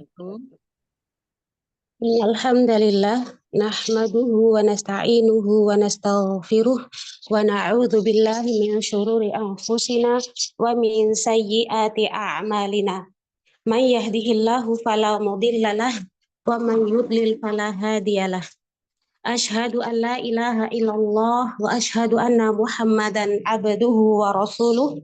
wabarakatuh. Alhamdulillah, nahmaduhu wa nasta'inuhu wa nastaghfiruh wa na'udzu billahi min syururi anfusina wa min sayyiati a'malina. Man yahdihillahu fala mudhillalah wa man yudlil fala hadiyalah. Asyhadu an la ilaha illallah wa asyhadu anna Muhammadan abduhu wa rasuluh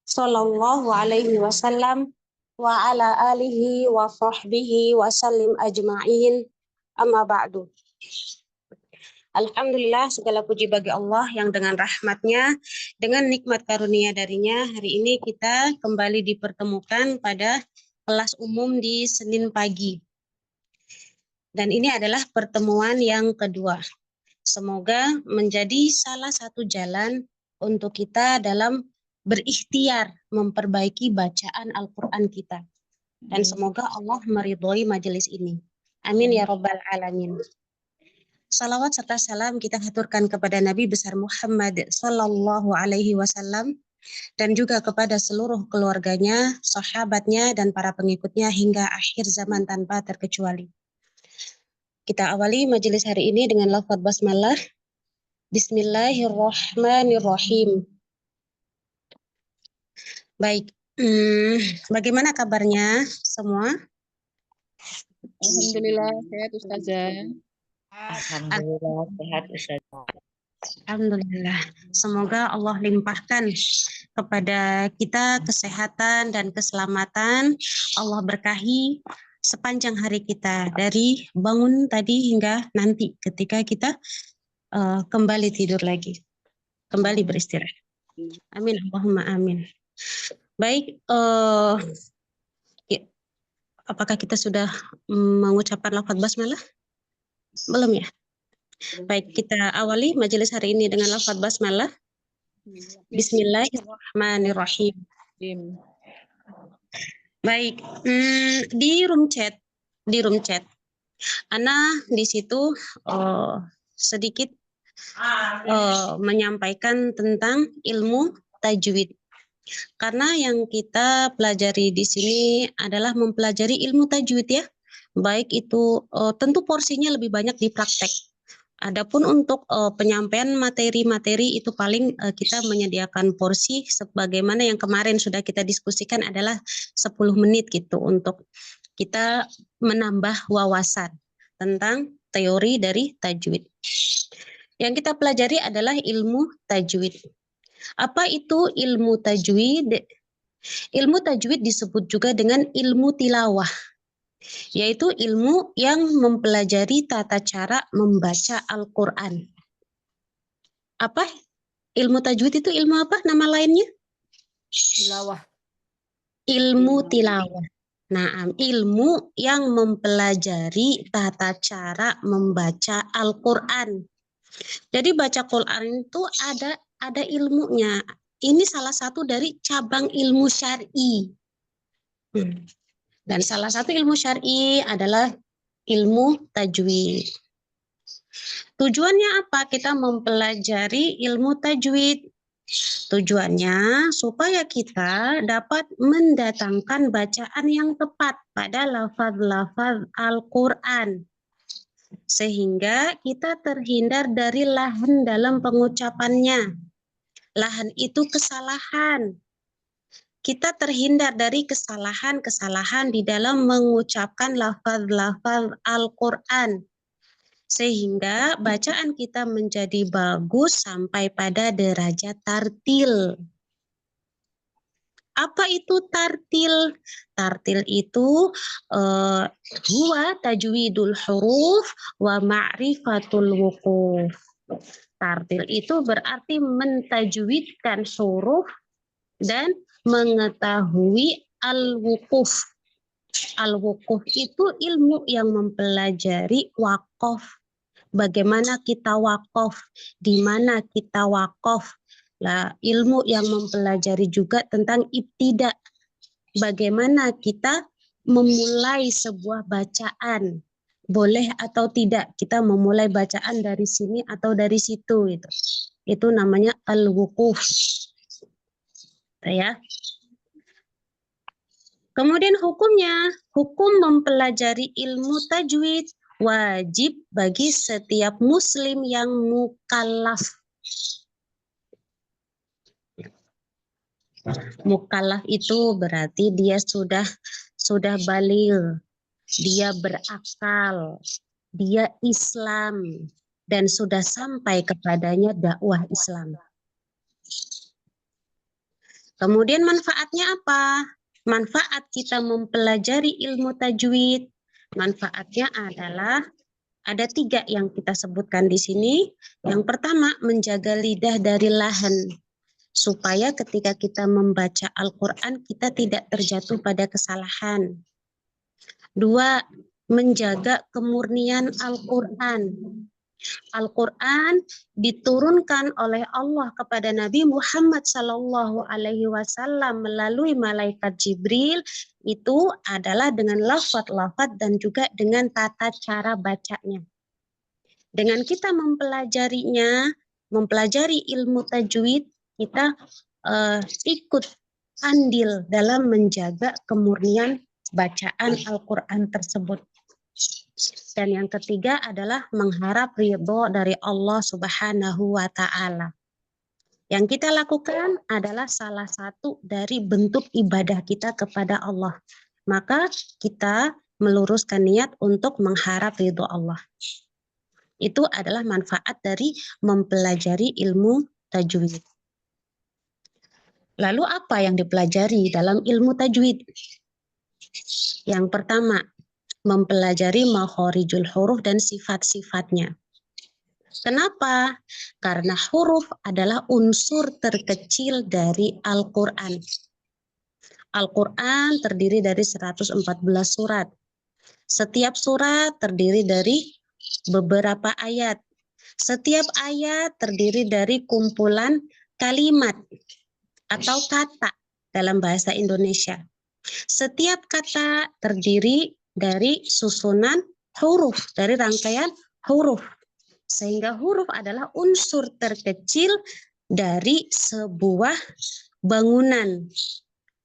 sallallahu alaihi wasallam wa ala alihi wa sahbihi wa sallim ajma'in. Amma ba'du. Alhamdulillah, segala puji bagi Allah yang dengan rahmatnya, dengan nikmat karunia darinya, hari ini kita kembali dipertemukan pada kelas umum di Senin pagi. Dan ini adalah pertemuan yang kedua. Semoga menjadi salah satu jalan untuk kita dalam berikhtiar memperbaiki bacaan Al-Quran kita. Dan semoga Allah meridhoi majelis ini. Amin ya Rabbal Alamin. Salawat serta salam kita haturkan kepada Nabi besar Muhammad Sallallahu Alaihi Wasallam dan juga kepada seluruh keluarganya, sahabatnya, dan para pengikutnya hingga akhir zaman tanpa terkecuali. Kita awali majelis hari ini dengan lafaz basmalah. Bismillahirrahmanirrahim. Baik, bagaimana kabarnya semua? Alhamdulillah sehat Ustazah. Alhamdulillah sehat Ustazah. Alhamdulillah. Semoga Allah limpahkan kepada kita kesehatan dan keselamatan. Allah berkahi sepanjang hari kita dari bangun tadi hingga nanti ketika kita kembali tidur lagi, kembali beristirahat. Amin, Allahumma amin. Baik, apakah kita sudah mengucapkan lafaz basmalah? Belum ya? Baik, kita awali majelis hari ini dengan lafaz basmalah. Bismillahirrahmanirrahim. Baik, di room chat, Ana di situ sedikit menyampaikan tentang ilmu tajwid. Karena yang kita pelajari di sini adalah mempelajari ilmu tajwid ya. Baik itu tentu porsinya lebih banyak di praktek. Adapun untuk penyampaian materi-materi itu paling kita menyediakan porsi sebagaimana yang kemarin sudah kita diskusikan adalah 10 menit gitu untuk kita menambah wawasan tentang teori dari tajwid. Yang kita pelajari adalah ilmu tajwid. Apa itu ilmu tajwid? Ilmu tajwid disebut juga dengan ilmu tilawah, yaitu ilmu yang mempelajari tata cara membaca Al-Quran. Apa? Ilmu tajwid itu ilmu apa nama lainnya? Tilawah. Ilmu tilawah. Nah, ilmu yang mempelajari tata cara membaca Al-Quran. Jadi baca Quran itu ada ilmunya. Ini salah satu dari cabang ilmu syar'i. Dan salah satu ilmu syar'i adalah ilmu tajwid. Tujuannya apa? Kita mempelajari ilmu tajwid. Tujuannya supaya kita dapat mendatangkan bacaan yang tepat pada lafaz-lafaz Al-Quran. Sehingga kita terhindar dari lahan dalam pengucapannya. Lahan itu kesalahan. Kita terhindar dari kesalahan-kesalahan di dalam mengucapkan lafaz-lafaz Al-Quran. Sehingga bacaan kita menjadi bagus sampai pada derajat tartil. Apa itu tartil? Tartil itu huwa tajwidul huruf wa ma'rifatul wuquf. Tartil itu berarti mentajwidkan huruf dan mengetahui al-wuquf. Al-wuquf itu ilmu yang mempelajari waqaf. Bagaimana kita waqaf, di mana kita waqaf. Nah, ilmu yang mempelajari juga tentang ibtida. Bagaimana kita memulai sebuah bacaan. Boleh atau tidak kita memulai bacaan dari sini atau dari situ gitu. Itu namanya al-wuquf. Ya. Kemudian hukumnya, hukum mempelajari ilmu tajwid wajib bagi setiap muslim yang mukallaf. Mukallaf itu berarti dia sudah baligh, dia berakal, dia Islam dan sudah sampai kepadanya dakwah Islam. Kemudian manfaatnya apa? Manfaat kita mempelajari ilmu tajwid, manfaatnya adalah ada 3 yang kita sebutkan di sini. Yang pertama, menjaga lidah dari lahan, supaya ketika kita membaca Al-Quran, kita tidak terjatuh pada kesalahan. 2, menjaga kemurnian Al-Quran. Al-Quran diturunkan oleh Allah kepada Nabi Muhammad SAW melalui malaikat Jibril, itu adalah dengan lafaz-lafaz dan juga dengan tata cara bacanya. Dengan kita mempelajarinya, mempelajari ilmu tajwid, kita ikut andil dalam menjaga kemurnian bacaan Al-Quran tersebut. Dan yang ketiga adalah mengharap ridho dari Allah Subhanahu wa Ta'ala. Yang kita lakukan adalah salah satu dari bentuk ibadah kita kepada Allah. Maka kita meluruskan niat untuk mengharap ridho Allah. Itu adalah manfaat dari mempelajari ilmu tajwid. Lalu apa yang dipelajari dalam ilmu tajwid? Yang pertama, mempelajari makhorijul huruf dan sifat-sifatnya. Kenapa? Karena huruf adalah unsur terkecil dari Al-Quran. Al-Quran terdiri dari 114 surat. Setiap surat terdiri dari beberapa ayat. Setiap ayat terdiri dari kumpulan kalimat atau kata dalam bahasa Indonesia. Setiap kata terdiri dari susunan huruf, dari rangkaian huruf. Sehingga huruf adalah unsur terkecil dari sebuah bangunan.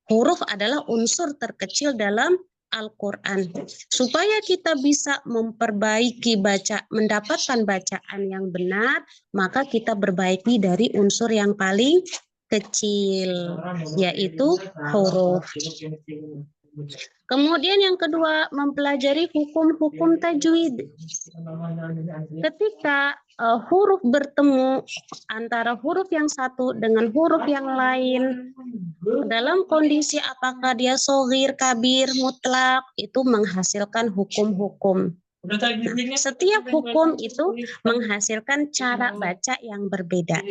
Huruf adalah unsur terkecil dalam Al-Quran. Supaya kita bisa memperbaiki mendapatkan bacaan yang benar, maka kita berbaiki dari unsur yang paling kecil, yaitu huruf. Kemudian yang kedua, mempelajari hukum-hukum tajwid. Ketika huruf bertemu antara huruf yang satu dengan huruf yang lain, dalam kondisi apakah dia shogir, kabir, mutlak, itu menghasilkan hukum-hukum. Nah, setiap hukum itu menghasilkan cara baca yang berbeda.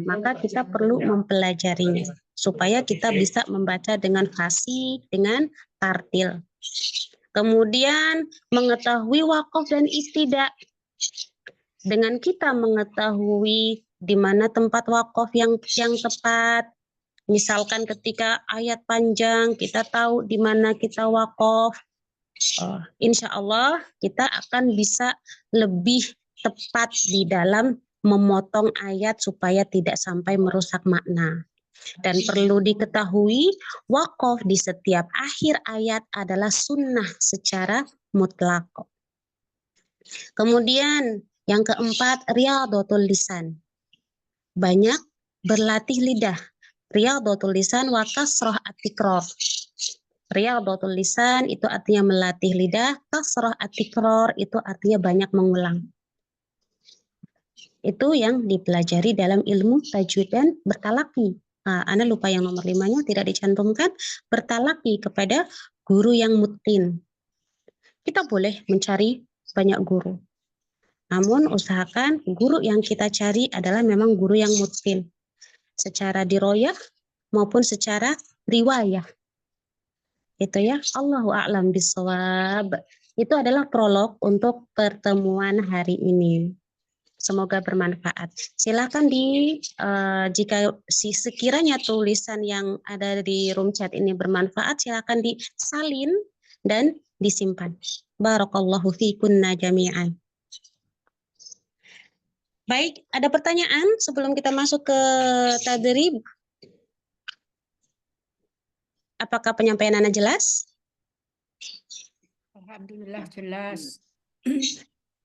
Maka kita perlu mempelajarinya supaya kita bisa membaca dengan fasih, dengan tartil. Kemudian mengetahui waqaf dan ibtida. Dengan kita mengetahui di mana tempat waqaf yang tepat. Misalkan ketika ayat panjang kita tahu di mana kita waqaf. Insya Allah kita akan bisa lebih tepat di dalam memotong ayat supaya tidak sampai merusak makna. Dan perlu diketahui, waqaf di setiap akhir ayat adalah sunnah secara mutlak. Kemudian yang keempat, riyadhatul lisan. Banyak berlatih lidah. Riyadhatul lisan wa kasrah at-tikrar. Riyadhatul lisan itu artinya melatih lidah, kasrah at-tikrar itu artinya banyak mengulang. Itu yang dipelajari dalam ilmu tajwid dan bertalaki. Ana lupa yang nomor 5-nya tidak dicantumkan, bertalaki kepada guru yang mutqin. Kita boleh mencari banyak guru. Namun usahakan guru yang kita cari adalah memang guru yang mutqin. Secara diroyah maupun secara riwayah. Itu ya, Allahu a'lam bishawab. Itu adalah prolog untuk pertemuan hari ini. Semoga bermanfaat. Silakan jika sekiranya tulisan yang ada di room chat ini bermanfaat, silakan disalin dan disimpan. Barakallahu fikunna jami'an. Baik, ada pertanyaan sebelum kita masuk ke tadrib? Apakah penyampaian Anda jelas? Alhamdulillah jelas.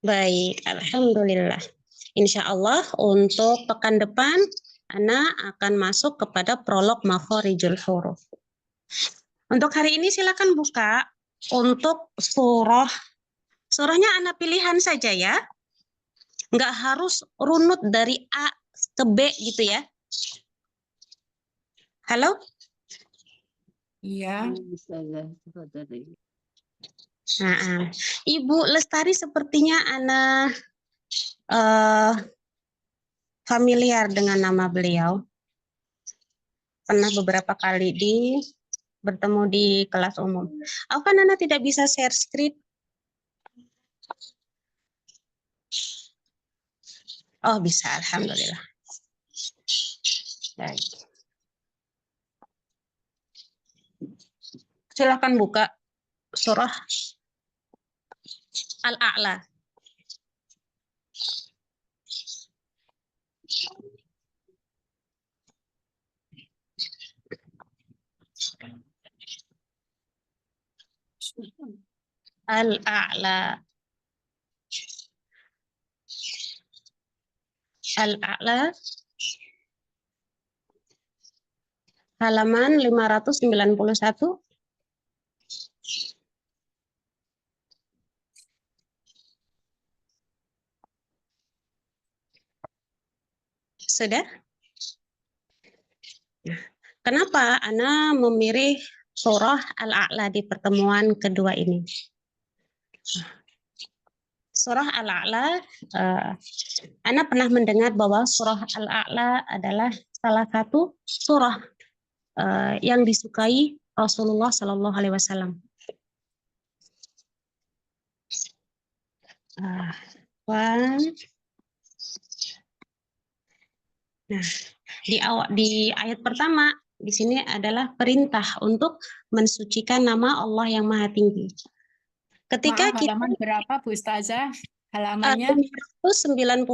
Baik, alhamdulillah. Insya Allah untuk pekan depan Ana akan masuk kepada prolog makhorijul huruf. Untuk hari ini silakan buka untuk surahnya Ana pilihan saja ya. Nggak harus runut dari A ke B gitu ya. Halo? Iya. Nah, Ibu Lestari sepertinya Ana familiar dengan nama beliau. Pernah beberapa kali bertemu di kelas umum. Aku kan Ana tidak bisa share screen. Oh bisa, alhamdulillah. Baik. Silakan buka surah Al-A'la. Al-A'la. Al-A'la. Halaman 591. Sudah? Kenapa Ana memilih surah Al-A'la di pertemuan kedua ini? Surah Al-A'la, Ana pernah mendengar bahwa surah Al-A'la adalah salah satu surah yang disukai Rasulullah Shallallahu Alaihi Wasallam. Nah, di ayat pertama di sini adalah perintah untuk mensucikan nama Allah yang Maha Tinggi. Ketika Maaf, halaman berapa Bu Ustazah? Halamannya 591.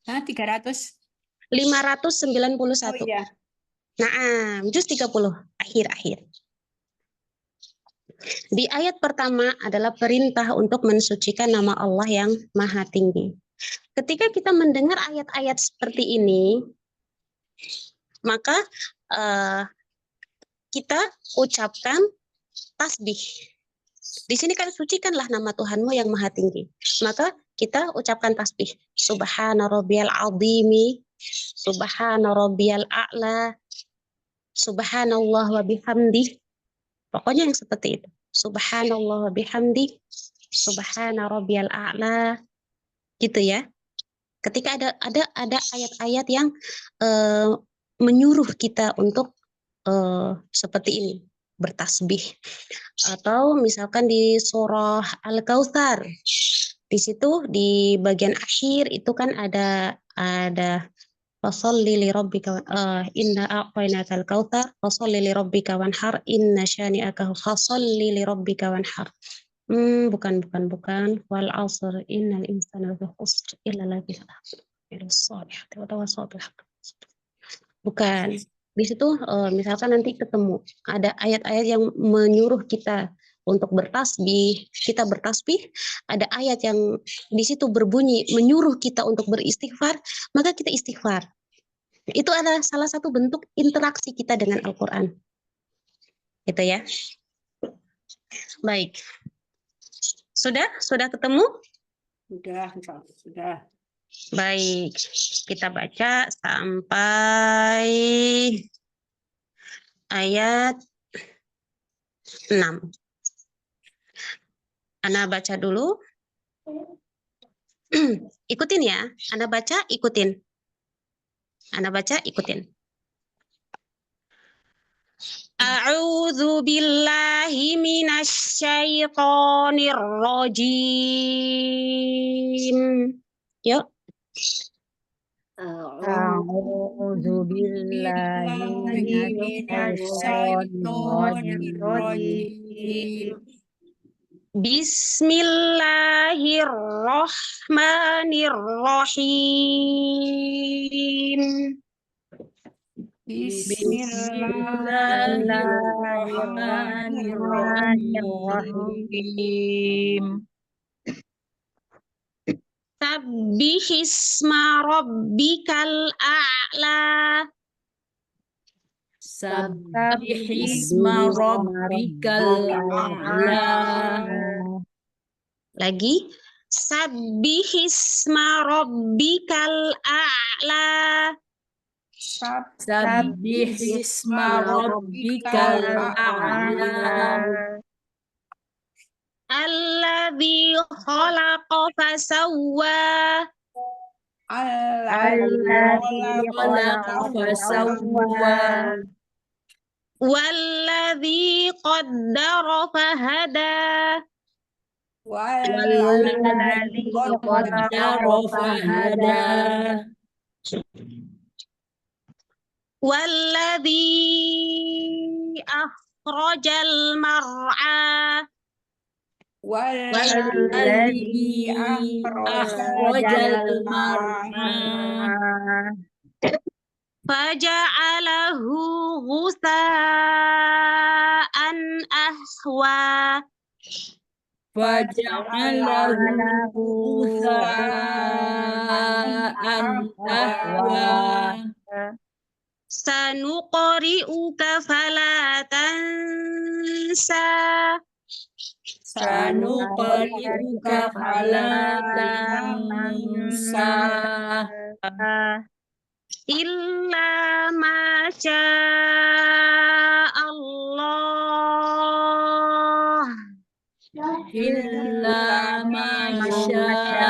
300. 591. Oh iya. Nah, juz 30 akhir-akhir. Di ayat pertama adalah perintah untuk mensucikan nama Allah yang Maha Tinggi. Ketika kita mendengar ayat-ayat seperti ini, maka kita ucapkan tasbih. Di sini kan sucikanlah nama Tuhanmu yang Maha Tinggi. Maka kita ucapkan tasbih. Subhana rabbiyal azimi, subhana rabbiyal a'la, subhanallah wa bihamdi. Pokoknya yang seperti itu. Subhanallah wa bihamdi, subhana rabbiyal a'la. Gitu ya. Ketika ada ayat-ayat yang menyuruh kita untuk seperti ini, bertasbih. Atau misalkan di surah Al-Kautsar, di situ di bagian akhir itu kan ada fasholli li rabbika inna a'tainakal kautsar fasholli li rabbika wanhar inna syani'aka fasholli li rabbika wanhar. Bukan. Wal 'asr innal insana lafi khusr illa alladziina amanu. Bukan. Di situ misalkan nanti ketemu ada ayat-ayat yang menyuruh kita untuk bertasbih, kita bertasbih, ada ayat yang di situ berbunyi menyuruh kita untuk beristighfar, maka kita istighfar. Itu adalah salah satu bentuk interaksi kita dengan Al-Qur'an. Gitu ya. Baik. Sudah ketemu? Sudah. Baik, kita baca sampai ayat 6. Ana baca dulu. Ikutin ya. Ana baca, ikutin. A'udzu billahi minasy syaithanir rajim. Yuk. A'udzu billahi minasyaitonir rajim. Bismillahirrahmanirrahim. Bismillahirrahmanirrahim. Sabbihisma rabbikal a'la. Sabbihisma rabbikal a'la. Lagi. Sabbihisma rabbikal a'la. Sabbihisma rabbikal a'la. Alladzi khalaqa fasawwa. Alladzi khalaqa fasawwa. Walladzi qaddara fahada. Walladzi qaddara fahada. Walladzi akhrajal mar'a. Walladzi akhrajal mar'a. Faja'alahu ghusa'an ahwa. Faja'alahu ghusa'an ahwa. Sanuqri'uka fala tansa. Sanuqri'uka fala tansa. Illa ma Allah. Illa ma Allah.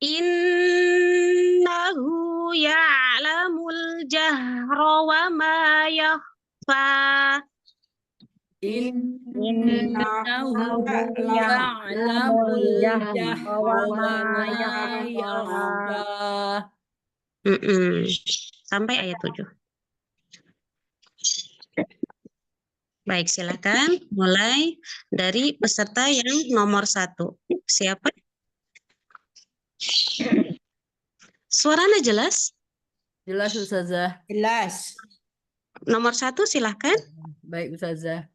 Innahu ya'lamul jahra wa ma yakhfa. Innahu ya'lamul jahra wa ma yakhfa. Sampai ayat 7. Baik, silakan mulai dari peserta yang nomor 1. Siapa? Suaranya jelas? Jelas, Ustazah. Jelas. Nomor 1 silakan. Baik, Ustazah.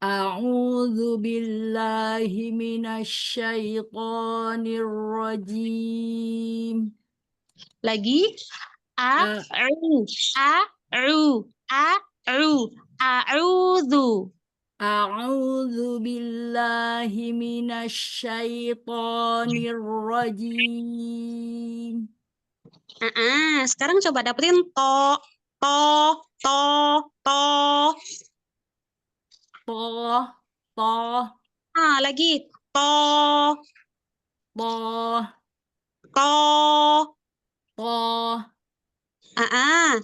A'udzu billahi minasyaitonir rajim. Lagi. A'udzu. A'udzu billahi minasyaitonir rajim. Sekarang coba dapetin to. Lagi to.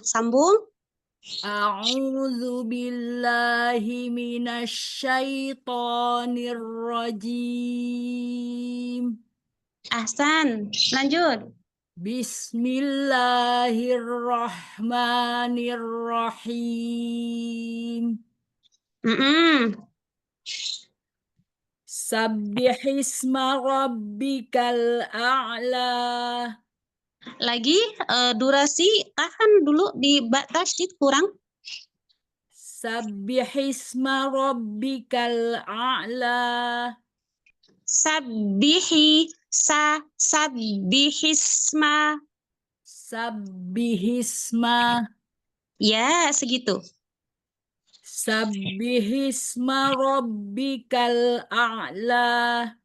Sambung. A'udzu billahi minasyaitonir rajim. Ahsan. Lanjut. Bismillahirrahmanirrahim. Sabbihisma rabbikal a'la. Lagi durasi tahan dulu di tasdid kurang. Sabbihisma rabbikal a'la. Sabbihisma. Ya, segitu. Sabbihisma rabbikal a'la.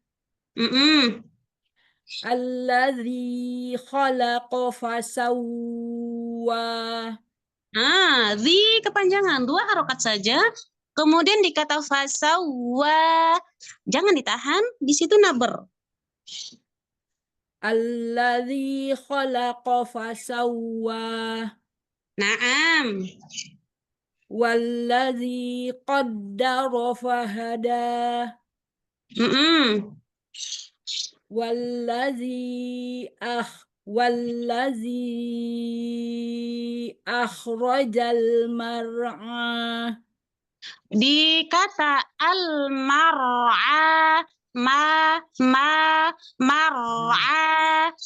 Alladzi khalaqa fasawwa. Kepanjangan 2 harokat saja. Kemudian di kata fasawwa jangan ditahan, di situ naber. Alladzi khalaqa fasawwa. Naam. Walladzi qaddara fahada. Walladzi akhrajal mar'a. Di kata al-mar'a mar'a.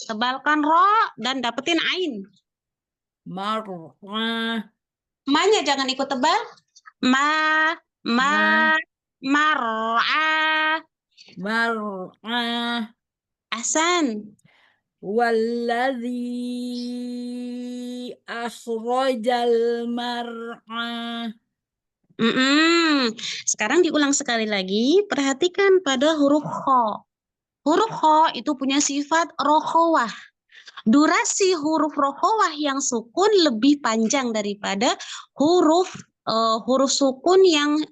Tebalkan ro dan dapetin ain. Mar'a. Ma-nya jangan ikut tebal. Ma. Mar'a. Mar'a. Ahsan. Walladzi akhrajal mar'a. Sekarang diulang sekali lagi. Perhatikan pada huruf kho. Huruf kho itu punya sifat rokhowah. Durasi huruf rokhowah yang sukun lebih panjang daripada huruf sukun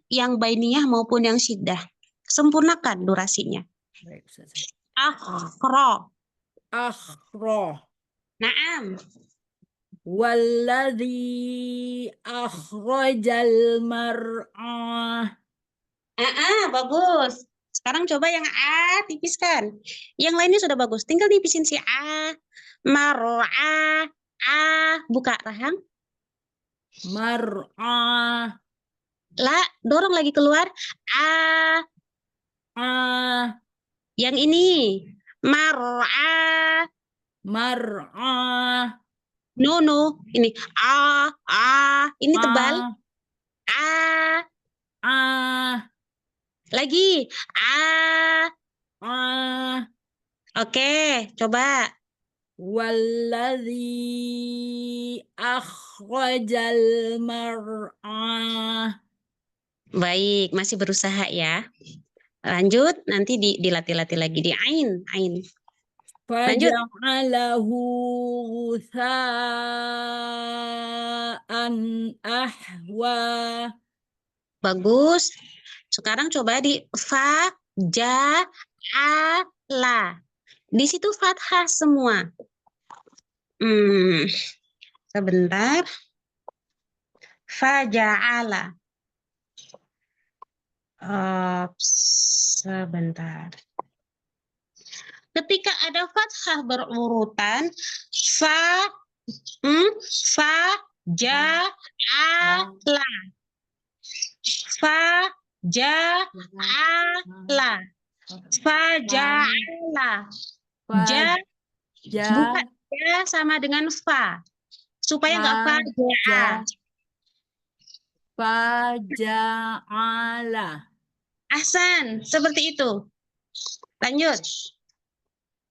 yang bainiyah maupun yang syiddah. Sempurnakan durasinya. Baik, Ustazah. Akhro. Akhra. Naam. Walladzi akhrajal mar'a. Bagus. Sekarang coba yang A tipiskan. Yang lainnya sudah bagus. Tinggal tipisin si A. Mar'a. Buka rahang. Mar'a. La, dorong lagi keluar. A. Yang ini. Mar'a. Mar'a. No. Ini. Ini tebal. A. Lagi. A. Oke, coba. Walladzi akhrajal mar'a. Baik, masih berusaha ya. Lanjut, nanti dilatih-latih lagi di ain. Lanjut. Faja'alahu ghutha'an ahwa. Bagus. Sekarang coba di fa, ja, a, la. Di situ fathah semua. Sebentar. Fa, ja'ala. Sebentar. Ketika ada fathah berurutan, fa, ja, a, la. Fa, ja, a, la. Fa, ja, a, la. Ja, buka ja sama dengan fa. Supaya nggak fa, ja. Faja'ala. Ahsan, seperti itu. Lanjut.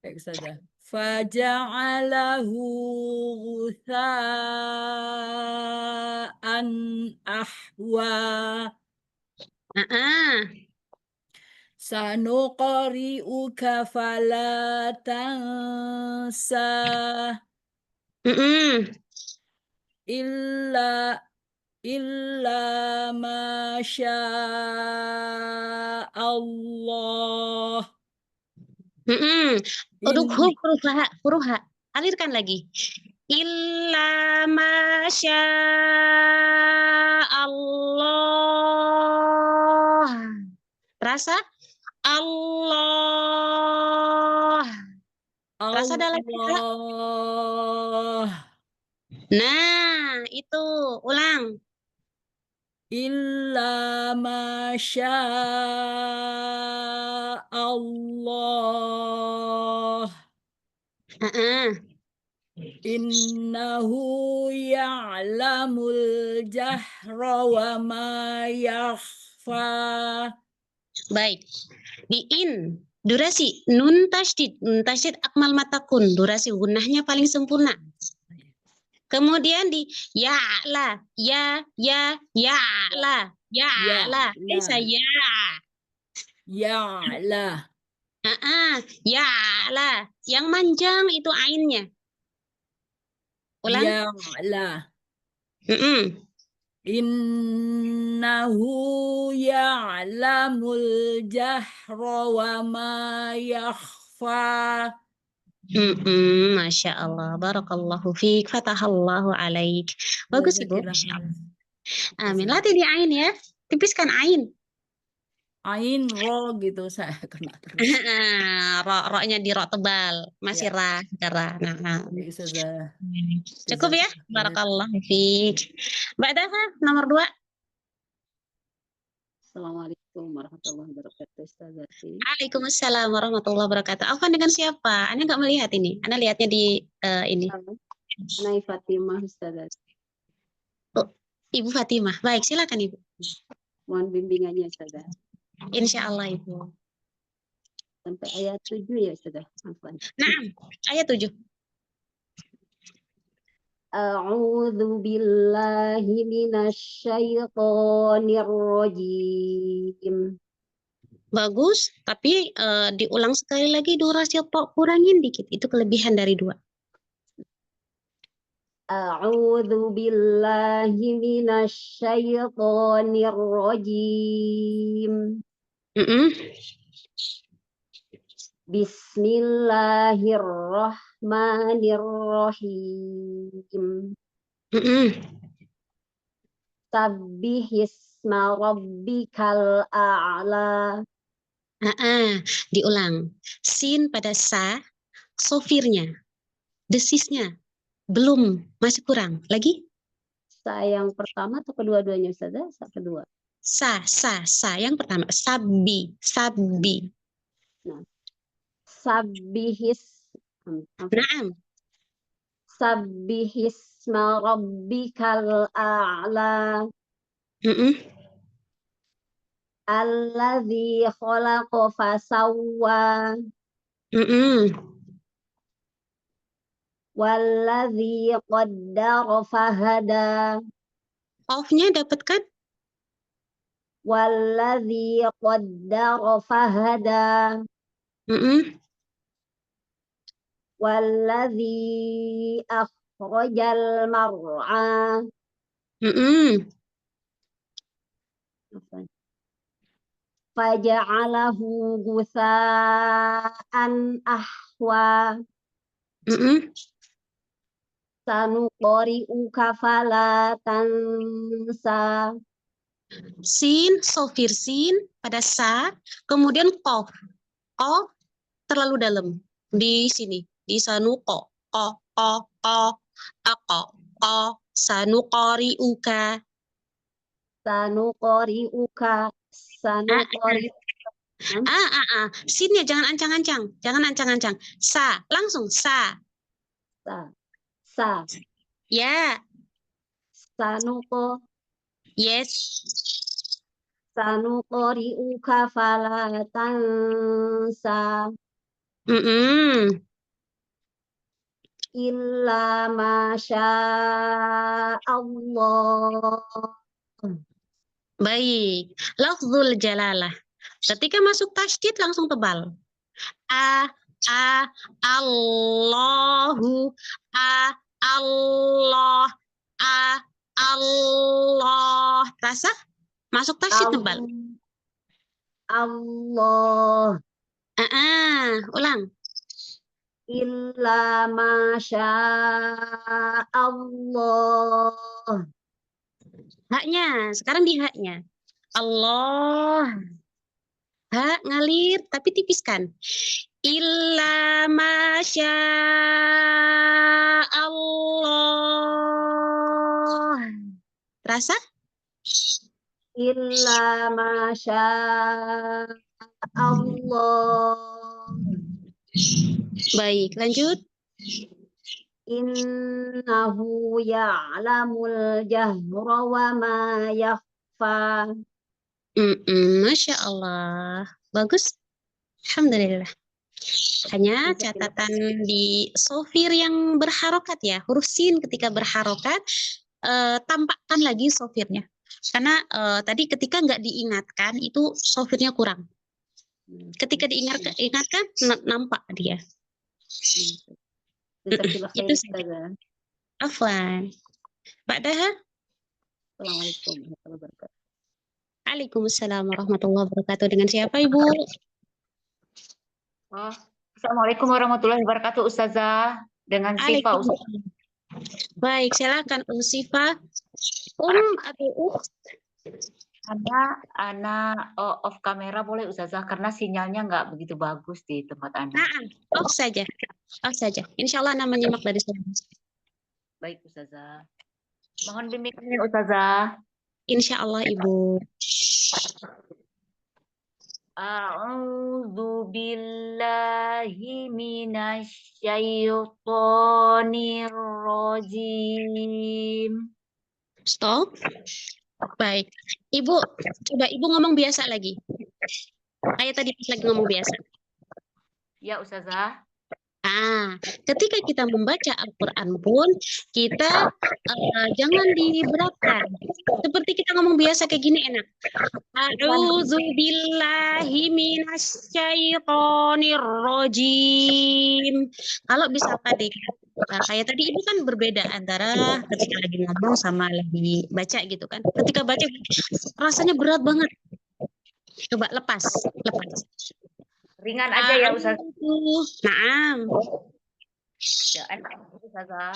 Baik saja. Faja'alahu ghutha'an ahwa. Sanuqari'uka fala tansa. Illa ma Allah. Untuk huruf H, alirkan lagi. Illa ma Allah. Terasa? Allah. Terasa dalam kita? Nah, itu. Ulang. Illa ma Allah. Innahu ya'lamul jahra wa ma yakhfa. Baik. Di in, durasi nun tasydid. Nun tasydid akmal matakun. Durasi gunnahnya paling sempurna. Kemudian di ya'la. Ya'la. Bisa ya. Ya'la. Ya'la. Yang manjang itu ainnya. Ulang. Ya'la. Innahu ya'lamul jahra wa ma yakhfa. Masya Allah, barakallahu fiik, fatahallahu alaik. Bagus Ibu. Amin. Latih di ain ya. Tipiskan ain. Ain ro gitu saya kena terus. Ro-nya di ro tebal, masih ra. Cukup ya. Barakallahu fiik. Mbak Dafa nomor 2. Assalamualaikum. Assalamualaikum warahmatullahi wabarakatuh, Ustazati. Waalaikumsalam warahmatullahi wabarakatuh. Afwan dengan siapa? Anda nggak melihat ini? Anda lihatnya di ini. Nai Fatimah, Ustazati. Oh, Ibu Fatimah. Baik, silakan Ibu. Mohon bimbingannya, Ustazah. Insya Allah Ibu. Sampai ayat 7 ya, Ustazah. Afwan. Nah, ayat 7. A'udzu billahi minasyaitonir rajim. Bagus, tapi diulang sekali lagi durasi kurangin dikit. Itu kelebihan dari 2. A'udzu billahi minasyaitonir rajim. Bismillahirrahmanirrahim. Sabbihisma rabbikal a'la. Diulang. Sin pada sa, sofirnya, desisnya, belum, masih kurang. Lagi? Sa yang pertama atau kedua-duanya, Ustazah? Sa kedua. Sa. Yang pertama. Sabbi. Nah, sabbihis. Naam. Sabbihisma rabbikal a'la. Alladzi khalaqa fasawwa. Walladzi qaddara fahada. Off-nya dapat kan? Walladzi qaddara fahada. Walladzi akhrajal mar'a. Faja'alahu gusa'an ahwa. Sanuqari'uka fala tansa. Sin, sofir sin pada sa, kemudian kof. Kof terlalu dalam di sini, di sanuko. Ko, sanuqari'uka. Sanuqari'uka. Sinnya jangan ancang-ancang. Sa, langsung sa. Sa. Ya. Sanuko. Yes. Sanuqari'uka fala tansa. Illa masya Allah. Baik. Lafzul jalalah. Ketika masuk tasydid langsung tebal. Allahu, Allah, Allah. Rasa? Masuk tasydid tebal. Allah. Ulang. Illa masya Allah. Haknya, sekarang di haknya. Allah. Hak ngalir, tapi tipiskan. Illa masya Allah. Terasa? Illa masya Allah. Baik, lanjut. Innahu ya'lamul jahra wa ma yakhfa. Masya Allah. Bagus. Alhamdulillah. Hanya catatan di sofir yang berharokat ya. Huruf sin ketika berharokat, tampakkan lagi sofirnya. Karena tadi ketika nggak diingatkan, itu sofirnya kurang. Ketika diingatkan, nampak dia. Itu saja. Afwan. Ba'daha? Assalamualaikum warahmatullahi wabarakatuh. Waalaikumsalam warahmatullahi wabarakatuh. Dengan siapa Ibu? Assalamualaikum warahmatullahi wabarakatuh, Ustazah. Dengan Sifa, Ustazah. Baik, silakan Sifa. Atau Ana off kamera boleh Ustazah karena sinyalnya nggak begitu bagus di tempat Anda. Off saja. Insya Allah Anda menyimak dari sana. Baik Ustazah. Mohon bimbingan Ustazah. Insya Allah Ibu. A'udzu billahi minasyaitonir rajim. Stop. Baik. Ibu, coba Ibu ngomong biasa lagi. Kayak tadi pas lagi ngomong biasa. Ya, Ustazah. Ketika kita membaca Al-Quran pun, kita jangan diberatkan. Seperti kita ngomong biasa kayak gini enak. A'udzu billahi minasyaitonir rajim. Kalau bisa tadi kayak tadi Ibu kan berbeda antara ketika lagi ngomong sama lagi baca gitu kan. Ketika baca rasanya berat banget. Coba lepas. Ringan aja ya, Ustazah. Naam. Ya, Ustazah.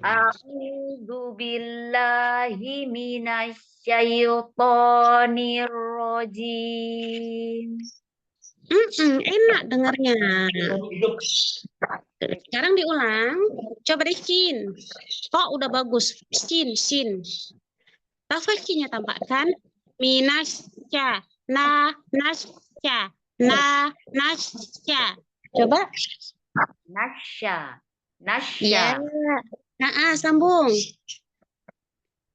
A'udzu billahi minasyaitonir rajim. Enak dengarnya. Sekarang diulang. Coba deh Shin. Oh, udah bagus. Shin. Tafashinya tampakkan. Minasya. Nasya. Coba. Nasya. Ya. Sambung.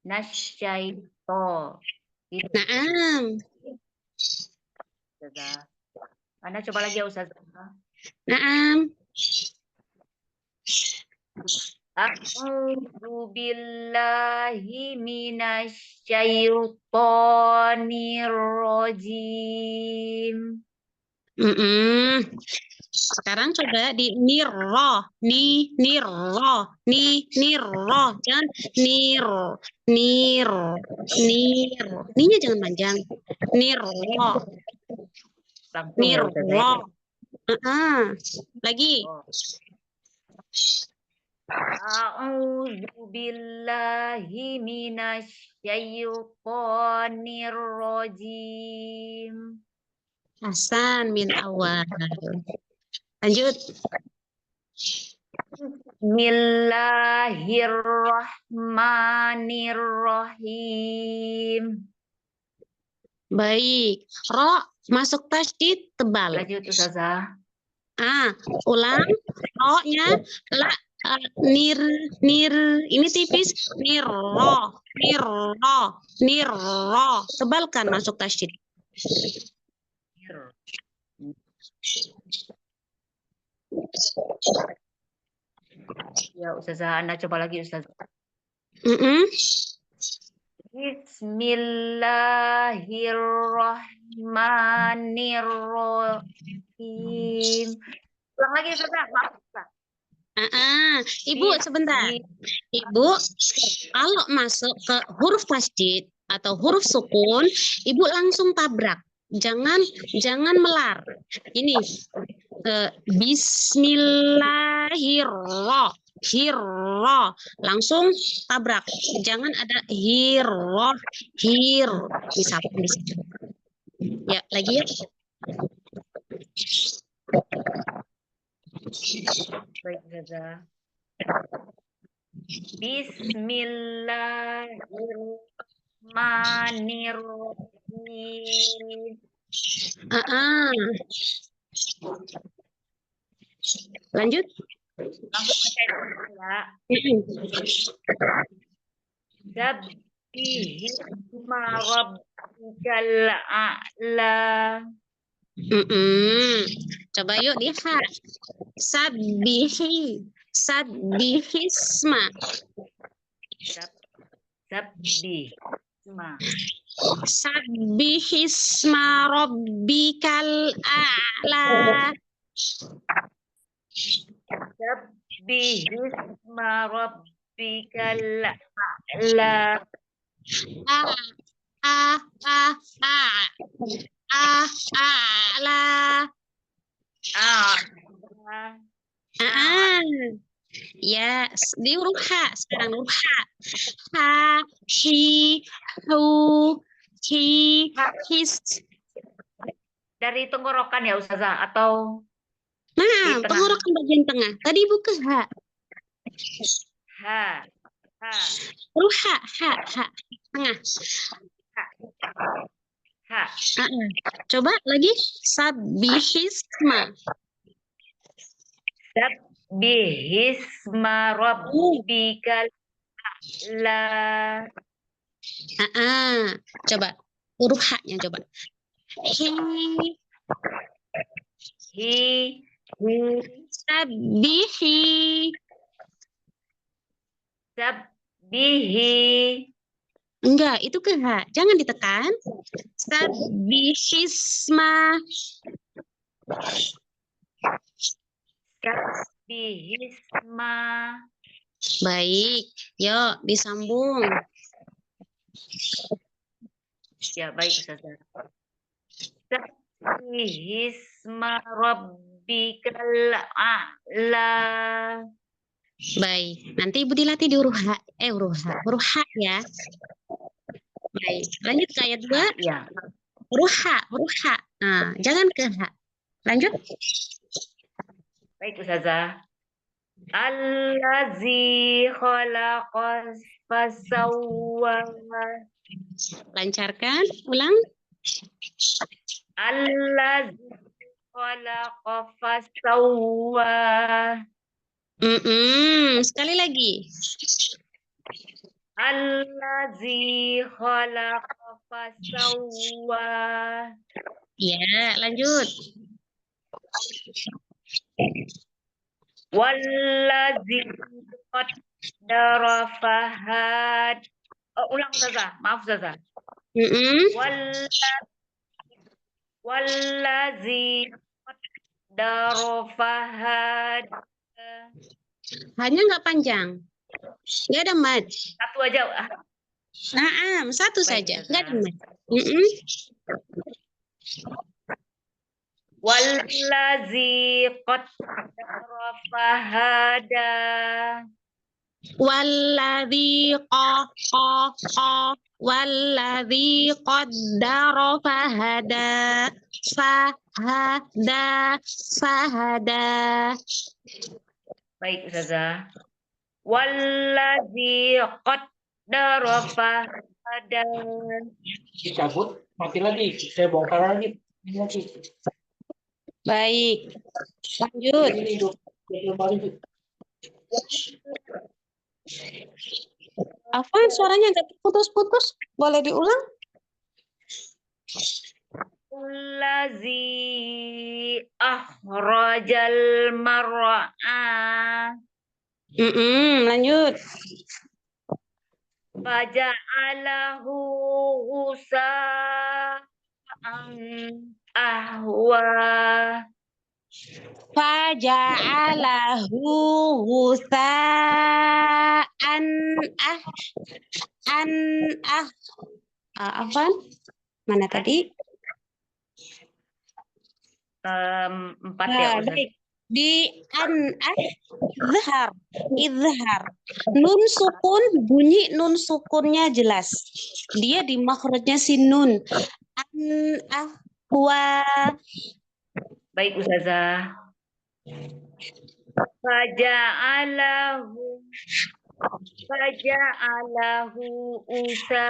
Nasyaito. Gitu, Naam. Ustazah. Anda coba lagi ya, Ustazah. Naam. A'udzu billahi minasyaitonir rajim. Sekarang coba di nirroh, nirroh, jangan ninya jangan panjang, nirroh, lagi. A'udzu billahi minasyaitonir rajim. Hasan min awal. Lanjut. Bismillahirrahmanirrahim. Baik. Ro masuk tasydid tebal. Lanjut, Ustazah. Ulang. Ro-nya nir ini tipis. Nirroh. Tebalkan masuk tasydid. Ya, Ustazah, Anda coba lagi, Ustazah. Bismillahirrahmanirrahim. Ulang lagi, Ustazah. Maaf, Ustazah. Ibu sebentar. Ibu kalau masuk ke huruf tasydid atau huruf sukun, Ibu langsung tabrak. Jangan melar. Ini Bismillahirrahmanirrahim. Langsung tabrak. Jangan ada hir. Misalkan di situ. Ya, lagi ya. Baik, Ustazah. Bismillahirrahmanirrahim. Lanjut. Langsung baca itu ya. Sabbihisma rabbikal a'la. Coba yuk lihat. Sabbihisma. Sabbihisma rabbikal a'la. Sabbihisma rabbikal a'la. Ya, di huruf H sekarang huruf H. Hi, hu, hi, his. Dari tenggorokan ya, Ustazah, atau tenggorokan bagian tengah. Tadi Ibu ke H. Huruf H, tengah. Ha. Coba lagi. Sabbihisma. Sabbihisma rabbikal a'la. Coba huruf H-nya coba. Hi. Hi. Sabbihi. Sabbihi. Enggak, itu ke H. Jangan ditekan. Sabbihisma. Sabbihisma. Baik. Yuk, disambung. Ya, baik Ustazah. Sabbihisma rabbikal a'la. Baik. Nanti Ibu dilatih di huruf H. Huruf H ya. Baik. Lanjut ke ayat 2. Ya. Huruf H. Nah, jangan ke H. Lanjut. Baik Ustazah. Allazi khalaqa fasawwa. Lancarkan. Ulang. Allazi khalaqa fasawwa. Sekali lagi. Allazi khalaqa fasawwa. Ya, lanjut. Wallazi qaddara fahad. Ulang Ustazah, maaf Ustazah. Wallazi qaddara fahad. Hanya nggak panjang. Nggak ada mad. Satu aja. Satu Baik, saja. Ustazah. Nggak ada mad. Wallazi qaddara fahada. Walladzi walladzi qaddara fahada. Fahada. Baik Ustazah. Wallazi qaddara fahada. Dicabut, mati lagi. Saya bongkar lagi. Baik. Lanjut. Afwan, suaranya agak putus-putus. Boleh diulang? Wallazi akhrajal mar'a. Lanjut. Faja'alahu ghusa'an ahwa. Faja'alahu ghusa'an Afwan? Mana tadi? 4 ya Ustaz. Baik. Di izhar. Nun sukun, bunyi nun sukunnya jelas. Dia di makhrajnya sin nun. Ahwa. Baik Ustazah. Faja'alahu usa.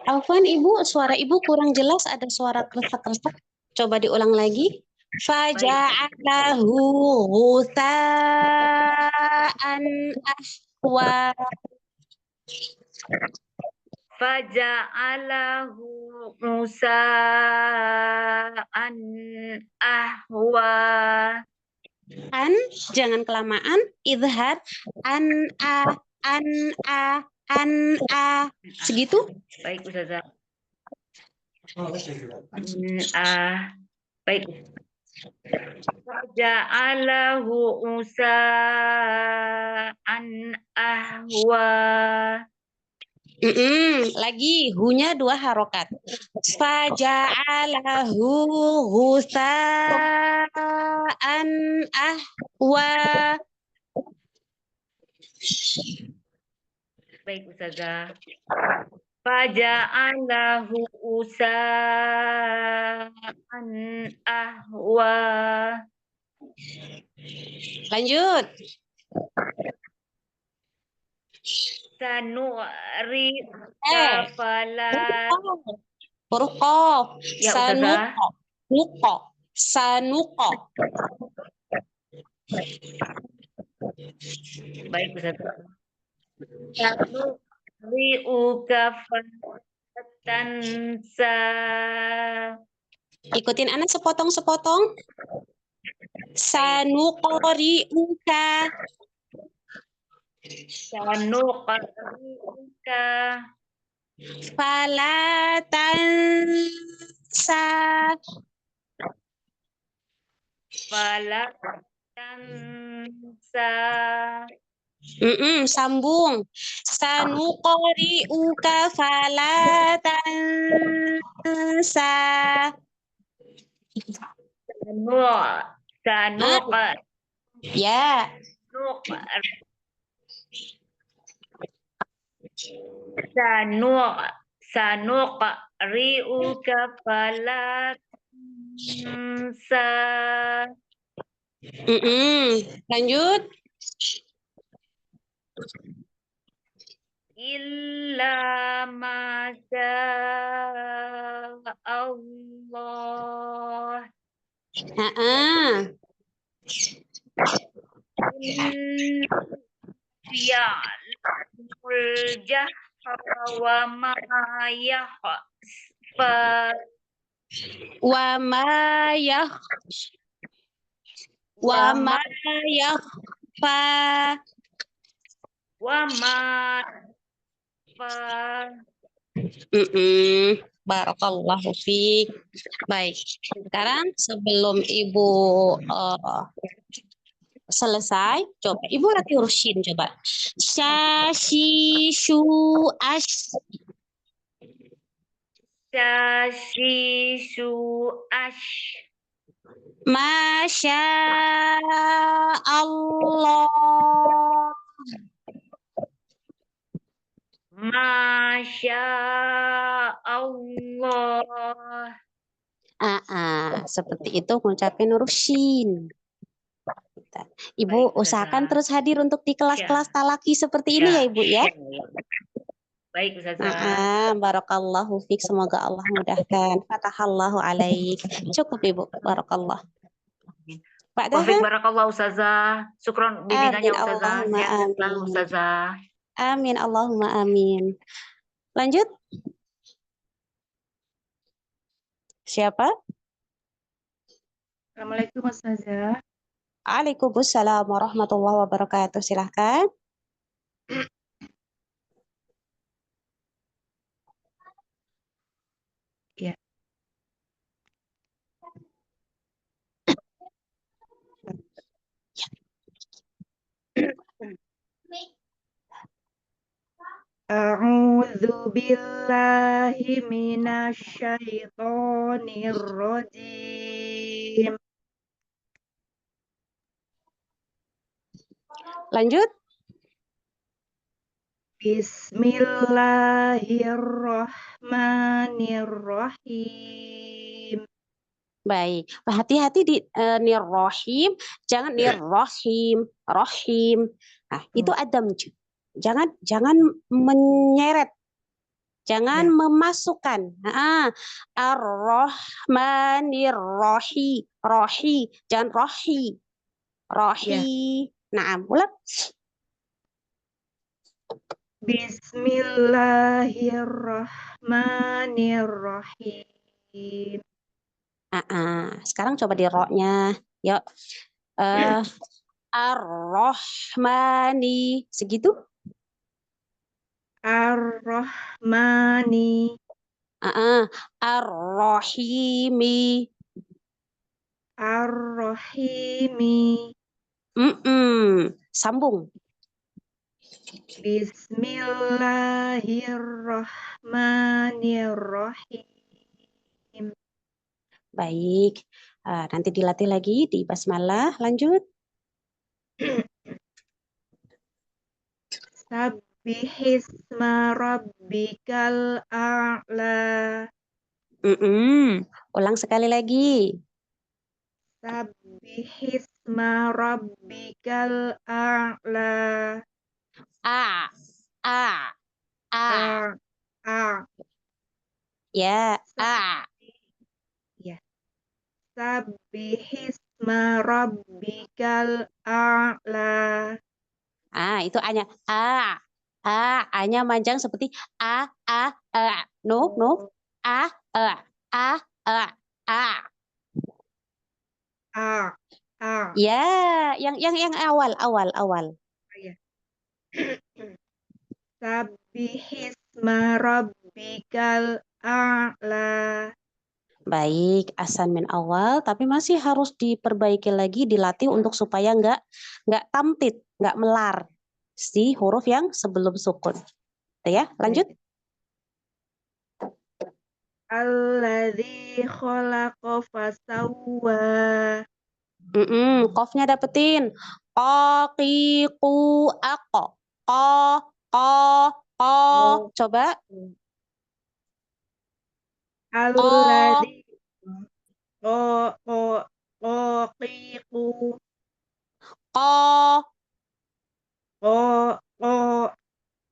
Afwan Ibu, suara Ibu kurang jelas, ada suara kresek-kresek. Coba diulang lagi. Faja'alahu ghusa'an ahwa. Faja'alahu musa'an ahwa. Jangan kelamaan. Izhar segitu. Baik Ustazah. Baik. Faja'alahu musa'an ahwa. Lagi hunya 2 harokat. Faja'alahu ghusa'an ahwa. Baik Ustazah. Faja'alahu usa'an ahwa. Lanjut. sanu'rika Eh, fala. huruf qaf. Ya Ustazah. Nuqa. Sanuqa. Baik Ustazah. Sanu'riuka fatansa. Ikutin anak sepotong-sepotong. Sanuqri'uka. Sanuqri'uka Fala tansa. fala tansa. Sambung. Sanuqri'uka fala tansa. Sanuq Ya. sanuqri'uka fala tansa. Lanjut. Illa ma Allah. Ya'lamul jahra wa ma yakhfa. Wa ma yakhfa. Wa ma fa. Barakallahu fiik. Baik. Sekarang sebelum Ibu selesai, coba Ibu latih huruf shin coba. Sya, shi, shu, ash. Sashi su ash. Masya Allah. Masya Allah. Seperti itu mengucapkan huruf shin. Ibu Baik, usahakan Ustazah. terus hadir untuk di kelas-kelas talaki seperti ini ya Ibu ya. Baik Ustazah. Barakallahu fiik, semoga Allah mudahkan. Fatahallahu alaik. Cukup Ibu, barakallah. Pak Wafik Daha. barakallah Ustazah. Syukron bimbingannya Amin, Ustazah. Allahumma Sehat selalu amin. Ustazah. Amin, Allahumma amin. Lanjut. Siapa? Assalamualaikum Ustazah. Waalaikumsalam warahmatullahi wabarakatuh. Silahkan. Ya. A'udzu billahi minasyaitonir rajim. Lanjut. Bismillahirrahmanirrahim. Baik, hati-hati di nirrohim, jangan nirrohim, rohim. Nah, itu adam. Jangan menyeret, jangan memasukkan. Ar-Rahmanir-Rahim, rohi, jangan rohi, rohi. Nah, ulang. Bismillahirrahmanirrahim. Sekarang coba di ro-nya. Yuk. Ar-Rahmani. Segitu? Ar-Rahmani. Ar-Rahimi. Ar-Rahimi. Sambung. Bismillahirrahmanirrahim. Baik. Nanti dilatih lagi di basmalah. Lanjut. Sabbihisma rabbikal a'la. Ulang sekali lagi. Sabbihisma rabbikal a'la. A. A. A. Ya, A. Ya. Sabbihisma rabbikal a'la. Itu A-nya. A. A-nya manjang seperti A. No, no. A. A. A. Ya, yang awal. Ya. Sabbihisma rabbikal a'la. Baik, asan min awal, tapi masih harus diperbaiki lagi, dilatih untuk supaya nggak tamtid, nggak melar si huruf yang sebelum sukun. Ya, lanjut. Alladzi khalaqa fasawwa. Qafnya dapetin. Qaqiqu aqo. Qa. Coba. Alladzi qaqiqu. Qa.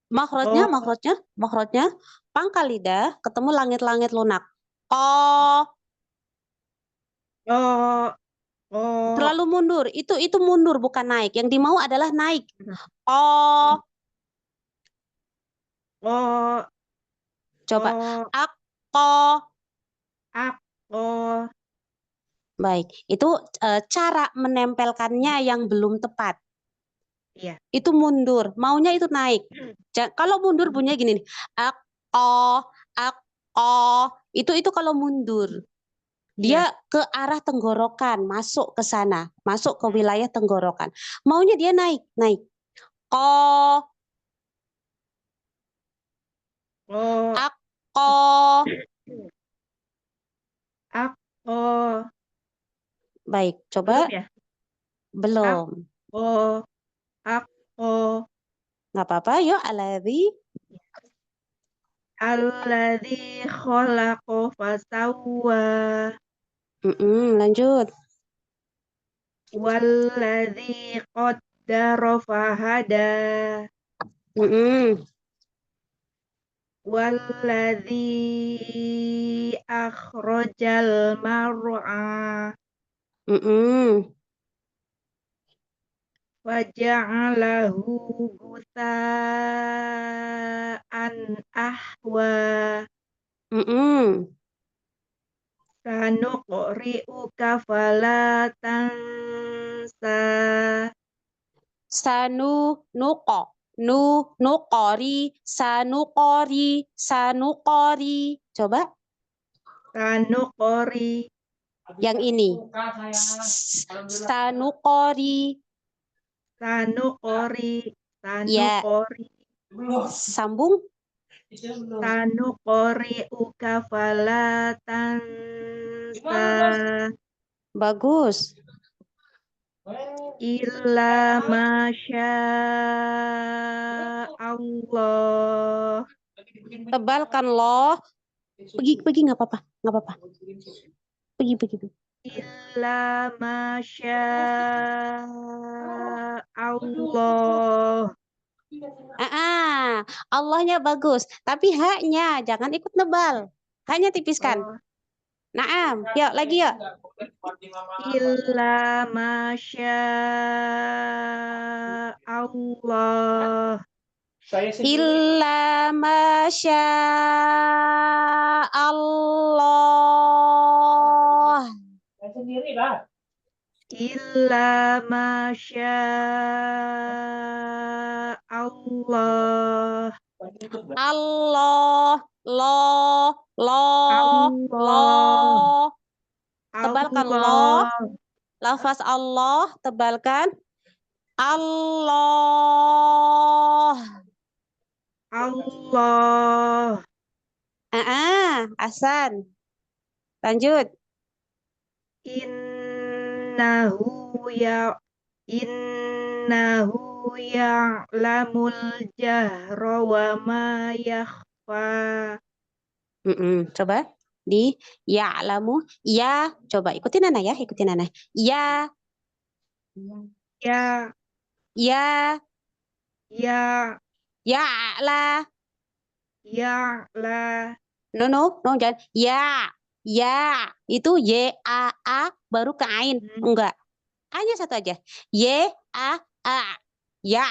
Makhrajnya. Pangkal lidah ketemu langit-langit lunak. Qa. Terlalu mundur. Itu mundur bukan naik. Yang dimau adalah naik. Qa. Coba. Aqqa. Baik, itu cara menempelkannya yang belum tepat. Iya. Itu mundur, maunya itu naik. Kalau mundur bunyinya gini nih. Aqqa. Itu kalau mundur. Dia ke arah tenggorokan, masuk ke sana, masuk ke wilayah tenggorokan. Maunya dia naik. Qa. Aqqa. Baik, coba. Belum ya? Belum. Aqqa. Nggak apa-apa, yuk. Alladzi khalaqa fasawwa. Lanjut. Walladzi qaddara fahada. Walladzi akhrajal mar'a. Waja'alahu gusa'an ahwa. Sanuqri'uka fala tansa. Sanuqori. Coba. Sanuqri. Yang ini. Sanuqori. Ya. Sambung. Sanuqri'uka fala tansa. Bagus. Illa masya Allah. Tebalkan loh. Pergi nggak apa-apa. Pergi. Illa masya Allah. Allahnya bagus, tapi haknya jangan ikut nebal. Haknya tipiskan. Naam, yuk lagi yuk. Illa masya Allah. Illa masya Allah. Sendiri lah. Illa masya Allah. Allah, lo. Tebalkan lo. Lafaz Allah, tebalkan. Allah. Hasan. Lanjut. Innahu ya'lamul jahra wa ma yakhfa. Coba di ya'lamu. Ya, coba ikutin Nana ya, Ya. Ya. Ya'la. Ya'la. No, jangan. Ya. Itu Y-A-A baru ke ain. Enggak. Hanya satu aja. Y-A-A. Ya.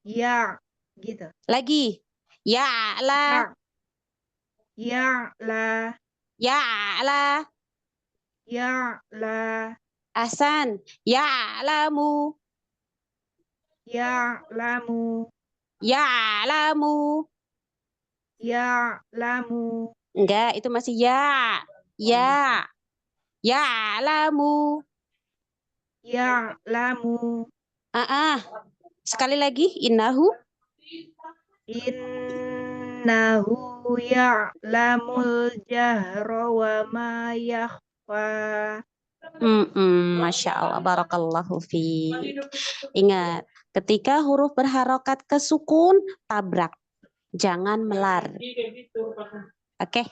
Ya. Gitu. Lagi. Ya'la. Ya'la. Ya'la. Ya'la. Ahsan. Ya'lamu. Ya'lamu. Ya'lamu. Ya'lamu. Enggak, itu masih ya. Ya. Ya'lamu. Ya'lamu. Sekali lagi. Innahu. Innahu ya'lamul jahra wa ma yakhfa. Masya Allah, barakallahu fi. Ingat, ketika huruf berharokat ke sukun, tabrak. Jangan melar. Oke?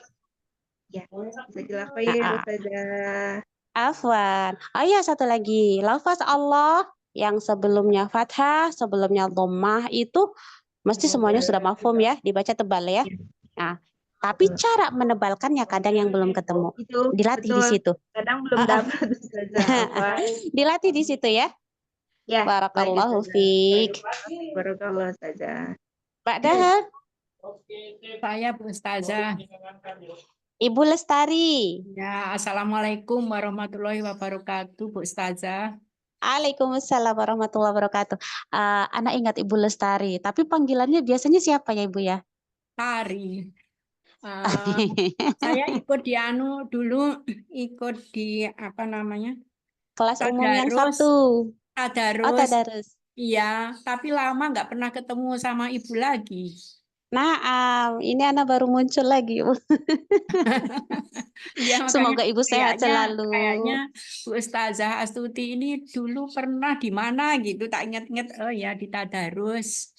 Ya, jazakallahu khair, Ustazah. Afwan. Oh iya, satu lagi. Lafaz Allah yang sebelumnya fathah, sebelumnya dhammah itu mesti semuanya sudah mafhum ya, dibaca tebal ya. Nah, tapi cara menebalkannya kadang yang belum ketemu. Itu Dilatih di betul. situ. Kadang belum dapat Ustazah apa. Dilatih di situ ya. Ya, Barakallahu baik, fiik. Barakallah Ustazah. Pak Dahal, Saya Bu Ustazah. Ibu Lestari. Ya, Assalamualaikum warahmatullahi wabarakatuh, Bu Ustazah. Waalaikumsalam warahmatullahi wabarakatuh. Anak ingat Ibu Lestari, tapi panggilannya biasanya siapa ya Ibu ya? Tari. Saya ikut di dulu ikut di apa namanya? Kelas umum yang Tadarus. Sabtu. Tadarus. Tadarus. Iya, tapi lama nggak pernah ketemu sama Ibu lagi. Nah, ini anak baru muncul lagi, Bu. Ya, makanya Semoga Ibu sehat selalu. Kayaknya Bu Ustazah Astuti ini dulu pernah di mana gitu, tak ingat-ingat. Oh ya, di Tadarus.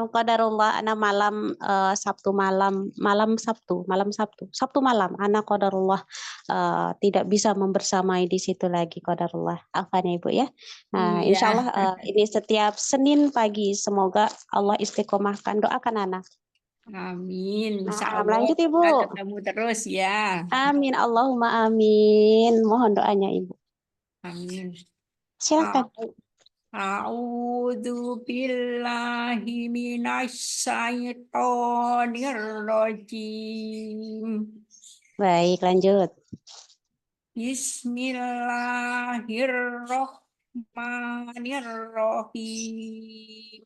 Qadarullah anak malam Sabtu malam Sabtu malam anak qadarullah tidak bisa membersamai di situ lagi qadarullah. Afan ya Ibu ya. Nah, Iya. insyaallah ini setiap Senin pagi semoga Allah istiqomahkan, doakan anak. Amin. Nah, lanjut Ibu. Kita ketemu terus ya. Amin, Allahumma amin. Mohon doanya Ibu. Amin. Silakan. A'udzu billahi minasyaitonir rajim. Baik, lanjut. Bismillahirrahmanirrahim.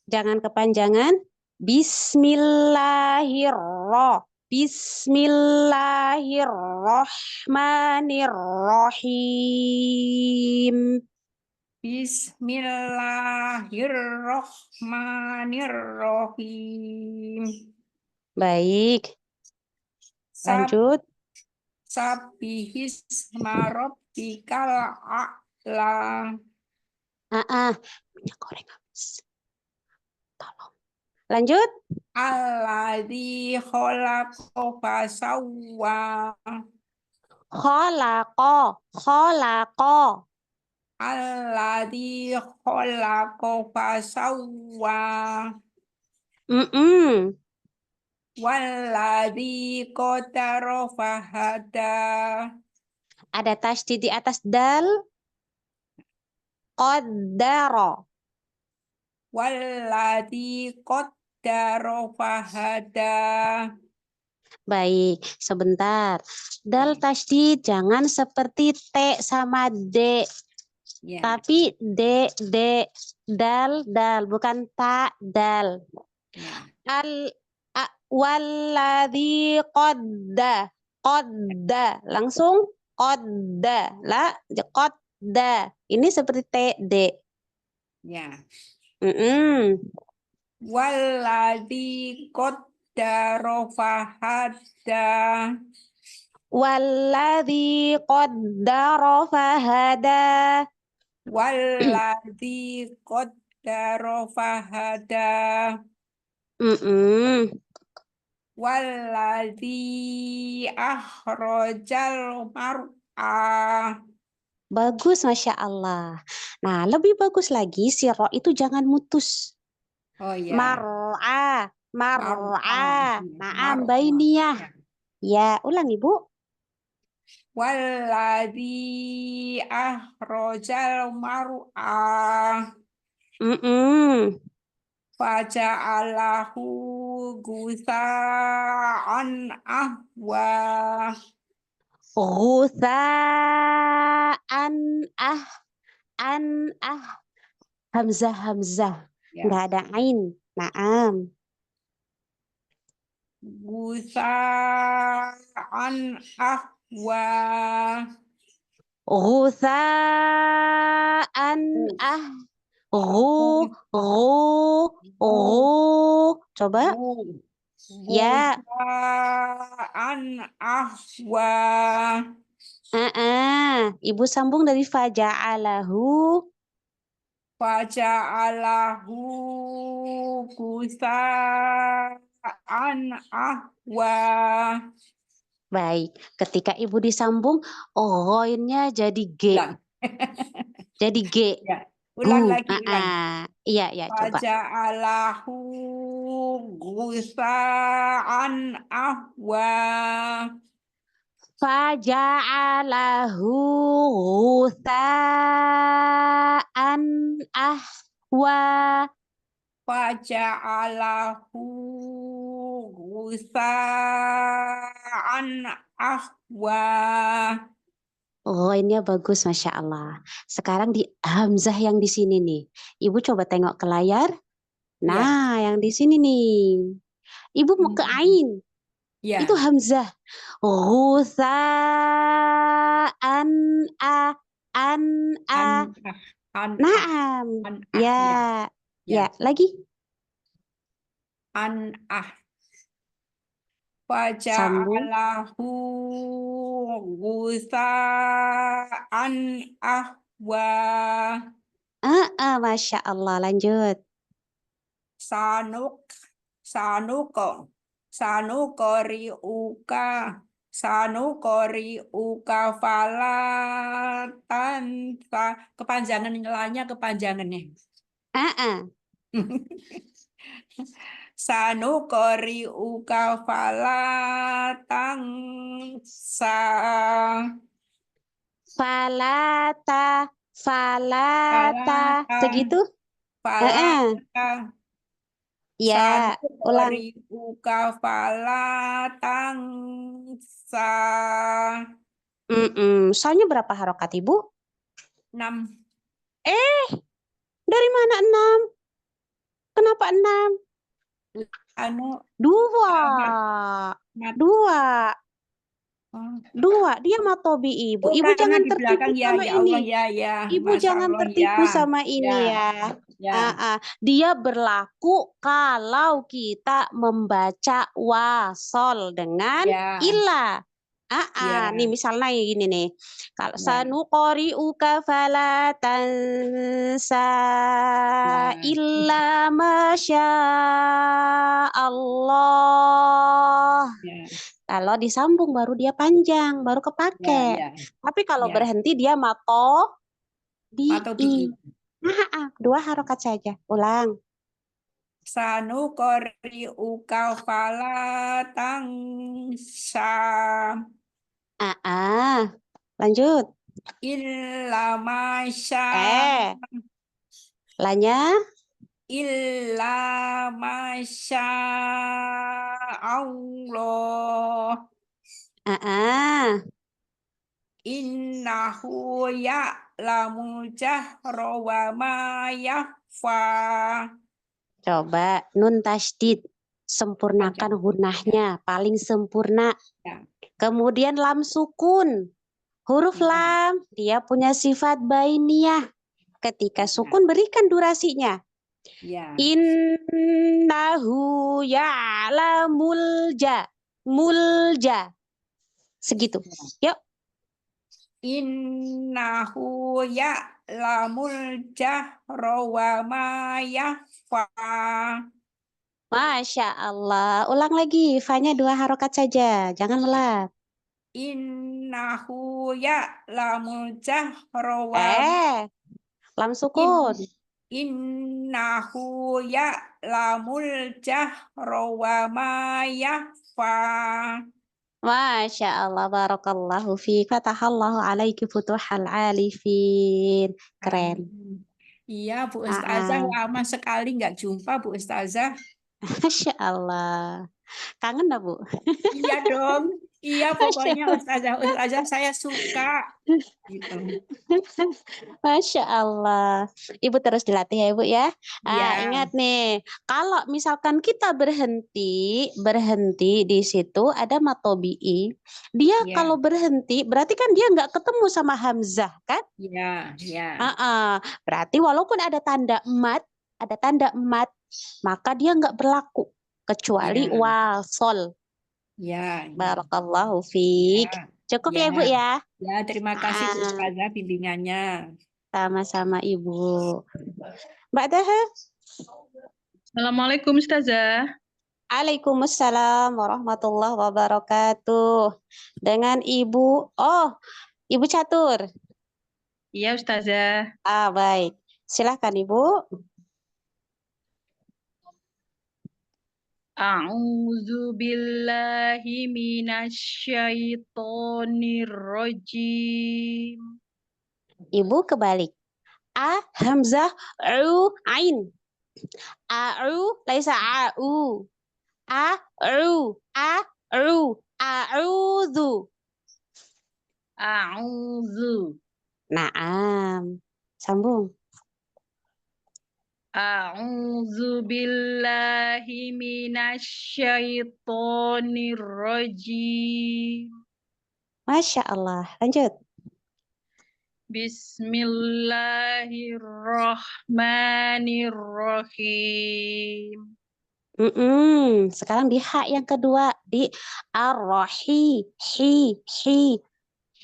Jangan kepanjangan. Bismillahirrahmanirrahim. Bismillahirrahmanirrahim. Baik. Lanjut. Sabbihisma rabbikal a'la. Minyak goreng habis. Tolong. Lanjut. Alladzi khalaqa fasawwa. Khalaqa. Alladzi khalaqa fasawwa. Walladzi qadara fahada. Ada tasydid di atas dal. Qaddara. Walladzi qadara fahada. Baik, sebentar. Dal tasydid jangan seperti T sama D. Ya. Tapi D, dal, bukan ta, dal. Ya. Walladzi qadda. Langsung qadda. Qadda. Ini seperti T, D. Ya. Walladzi qaddara fahada. Walladzi qaddara fahada. Walladzi qaddara fahada. Walladzi akhrajal mar'a. Bagus, Masya Allah. Nah, lebih bagus lagi si ro itu jangan mutus. Oh ya. Mar'a. Mar'a. Naam, Mar'a. bainiyah. Ya. Ya, ulang Ibu. Walladzi akhrajal mar'a Mm-mm. faja'alahu gusa'an ahwa. Ghusaan Hamzah, Hamzah. Ya. Nggak ada ain. Naam. Gusa'an ahwa. Ghusaan Coba. Ya. Gusa'an ahwa. Ibu sambung dari faja'alahu. Faja'alahu gusa'an ahwa. Baik, ketika ibu disambung, ghoinnya jadi G. Ulang. Jadi G. Ya. Ulang Gu. lagi, ulang. Iya, ya, coba. Faja'alahu gusa'an ahwa. Faja'alahu ghusaan ahwa. Faja'alahu gusa'an ahwa. Ghoinnya bagus, Masya Allah. Sekarang di Hamzah yang di sini nih. Ibu coba tengok ke layar. Nah, yang di sini nih. Ibu mau ke ain. Ya. Itu Hamzah. Ghusaan an Naam. Ya. Ya, lagi. Faja'alahu gusa'an ahwa. Masya Allah, lanjut. Sanukoriuka falatan. Kepanjangan nilainya kepanjangannya. Sanukoriuka falatan Falata. Segitu? falata. Ya, ulang. Sanukoriuka falatan Soalnya berapa harokat, Ibu? 6. Dari mana 6? Kenapa 6? Dua. Dia matobi Ibu. Ibu karena jangan di tertipu belakang sama ya ini. Allah, ya. Ibu Masya jangan Allah, tertipu ya. sama ini ya. Dia berlaku kalau kita membaca wasol dengan ilah. Nih misalnya gini nih. Kalau sanuqori'uka fala tansa illa masya Allah. Kalau disambung baru dia panjang, baru kepake. Tapi kalau berhenti dia mato bi. Dua harokat saja. Ulang. Sanukoriuka fala tansa Lanjut. illa masya Lanya illa masya Allah. Innahu ya'lamul jahra wa ma yakhfa. Coba nun tasydid, sempurnakan gunahnya, paling sempurna. Kemudian lam sukun. Huruf lam, dia punya sifat bainiyah. Ketika sukun berikan durasinya. Innahu ya'lamul mulja. Segitu. Yuk. Innahu ya'lamul jahra wa ma yakhfa. Masya Allah. Ulang lagi. Fa-nya 2 harokat saja. Jangan lelat. Innahu ya'lamul jahra wa lam sukun. Innahu ya'lamul jahra wa ma yakhfa. Masya Allah, barakallahu fiik. Fatahallahu alaiki futuhal alifin. Keren. Amin. Iya, Bu Ah, Ustazah, ah. lama sekali nggak jumpa, Bu Ustazah. Masya Allah. Kangen dah, Bu? Iya dong. Iya, Masya pokoknya Allah. Ustazah saya suka. Gitu. Masya Allah. Ibu terus dilatih ya, Ibu ya. Iya, Ingat nih, kalau misalkan kita berhenti di situ ada matobi'i. Dia iya, kalau berhenti, berarti kan dia nggak ketemu sama hamzah, kan? iya, iya, Berarti walaupun ada tanda mat, maka dia nggak berlaku kecuali iya, wasol. iya, Barakallahu iya, fiik. Cukup iya. ya, Ibu ya. Ya, terima kasih Bu Ah, Ustazah bimbingannya. sama-sama Ibu. Mbak Daha. Assalamualaikum Ustazah. Waalaikumsalam warahmatullahi wabarakatuh. Dengan Ibu, Ibu Catur. Iya Ustazah. Baik. Silahkan Ibu. A'udzu billahi minasyaitonir rajim. Ibu kebalik. A, hamzah, ain. A'u, laisa a'u. A'u, a'udzu. A'udzu. Naam. Sambung. A'udzu billahi minasyaitonir rajim. Masya Allah. Lanjut. Bismillahirrahmanirrahim. Sekarang di hak yang kedua, di ar-rahi, hi.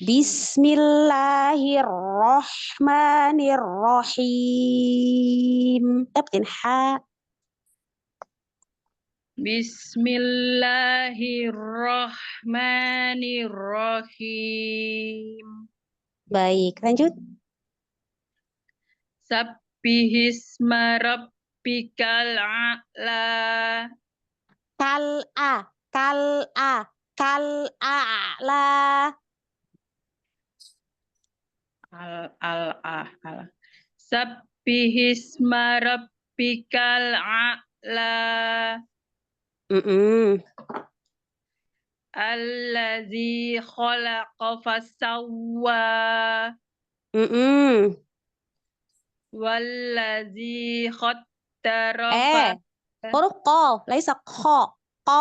Bismillahirrahmanirrahim. Dapetin ha. Bismillahirrahmanirrahim. Baik, lanjut. Sabbihisma rabbikal a'la. Kal'a. Sabbihisma rabbikal a'la. Allazi khalaqa fasawwa. Wallazi qaddara Huruf ko, laisa kho. Ko.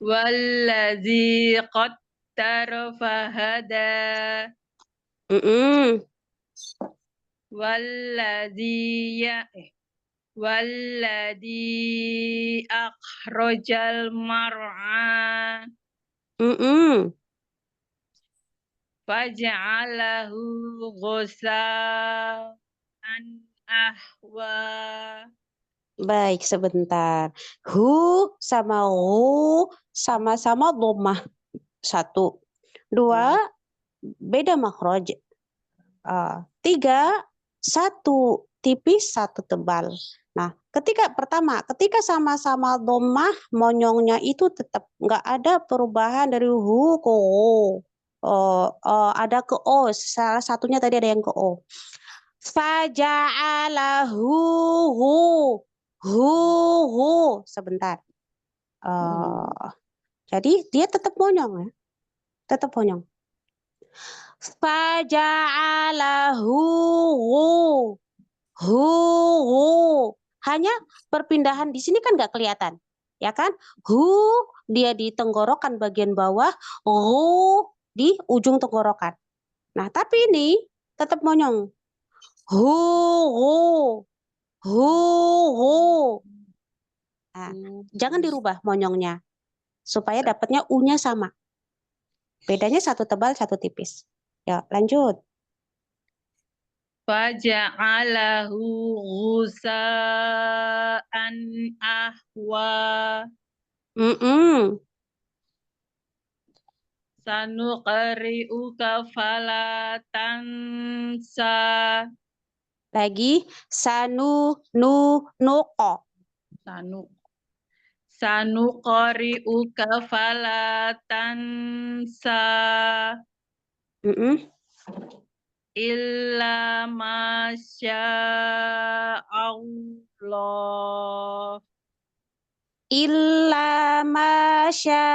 Wallazi qaddara fahada. Wallazi akhrajal mar'a. Faja'alahu ghusaan ahwa. Baik, sebentar. Hu sama hu sama-sama dhammah. 1. 2, beda makhraj. 3, 1 tipis, 1 tebal. Nah, ketika sama-sama dhammah, monyongnya itu tetap nggak ada perubahan dari hu ke o. Ada ke o, salah satunya tadi ada yang ke o. Faja'alahu hu. Sebentar. Jadi dia tetap monyong ya. Tetap monyong. Faja'alahu hu. Hanya perpindahan di sini kan nggak kelihatan. Ya kan? Hu dia di tenggorokan bagian bawah, hu di ujung tenggorokan. Nah, tapi ini tetap monyong. Hu. Nah, jangan dirubah monyongnya supaya dapatnya u-nya sama. Bedanya 1 tebal, 1 tipis. Ya, lanjut. Faja'alahu ghusaan ahwa. sanuqri'uka fala tansa. Lagi nuqo. Sanuqri'uka fala tansa. Illa masya Allah. Illa masya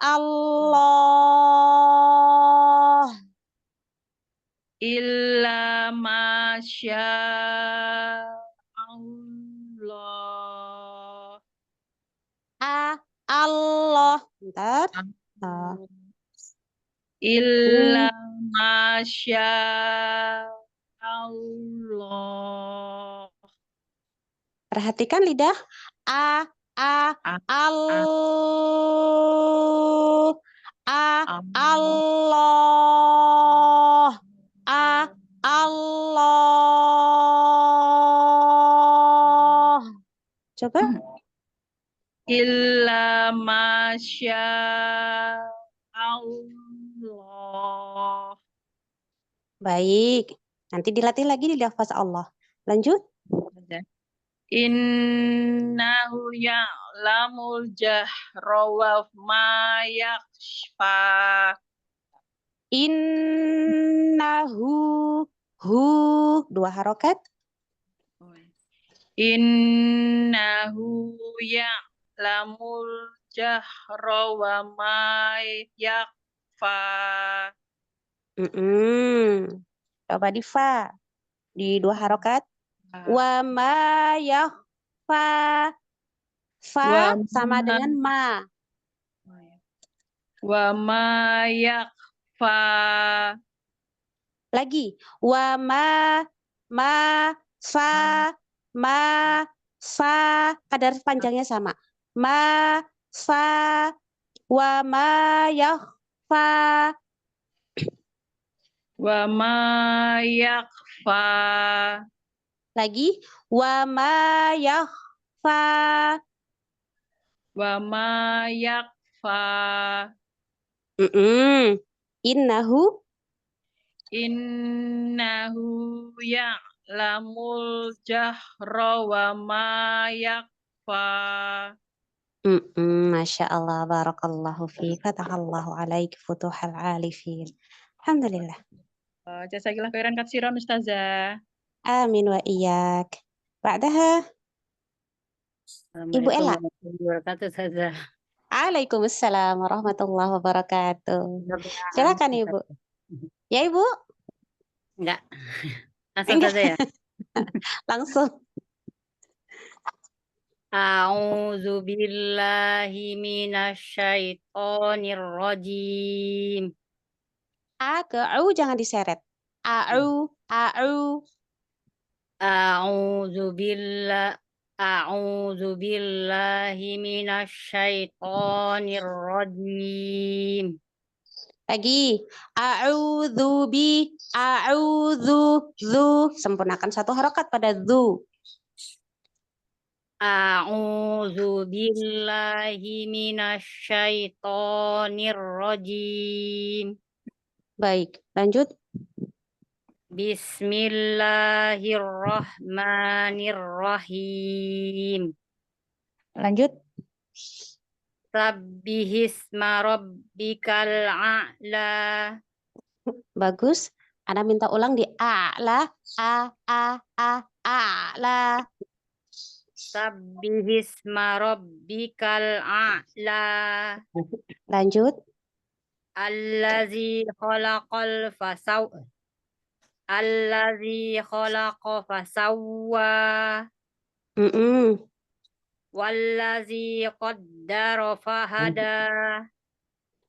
Allah. Illa masya Allah. Allah. Bentar. Illa masya Allah. Perhatikan lidah. Allah. Allah. Coba. Illa masya Allah. Baik. Nanti dilatih lagi di lafaz Allah. Lanjut. Innahu ya'lamul jahra wa ma yakhfa. Innahu. Dua harokat. Innahu ya'lamul jahra wa ma yakhfa. Coba di fa. Di dua harokat. Wa ma yakhfa. Fa sama dengan ma. Wa ma yakhfa. Lagi. Wa ma fa. Kadar panjangnya sama. Ma fa. Wa ma yakhfa. Wa ma yakhfa. Lagi. Wa ma yakhfa. Wa ma yakhfa. Innahu ya'lamul jahra wa ma yakhfa. Masya Allah, barakallahu fi, fatahallahu alaik, futuhal alifin. Alhamdulillah. Jazakillah khairan katsiran Ustazah. Amin wa iyak. Ba'daha. Ibu Ella. Waalaikumsalam warahmatullahi wabarakatuh. Silakan Ibu. Ya Ibu? Enggak. Langsung saja ya. Langsung. A'udzu billahi minasyaitonir rajim. A ke au jangan diseret. A'u. A'udzu billahi minasyaitonir rajim. Lagi. A'udzu. Sempurnakan satu harokat pada dzu. A'udzu billahi minasyaitonir rajim. Baik, lanjut. Bismillahirrahmanirrahim. Lanjut. Sabbihisma rabbikal a'la. Bagus. Anda minta ulang di a'la. A'la. Sabbihisma rabbikal a'la. Lanjut. Allazi khalaqa fasawwa. Wallazi qaddara fahada.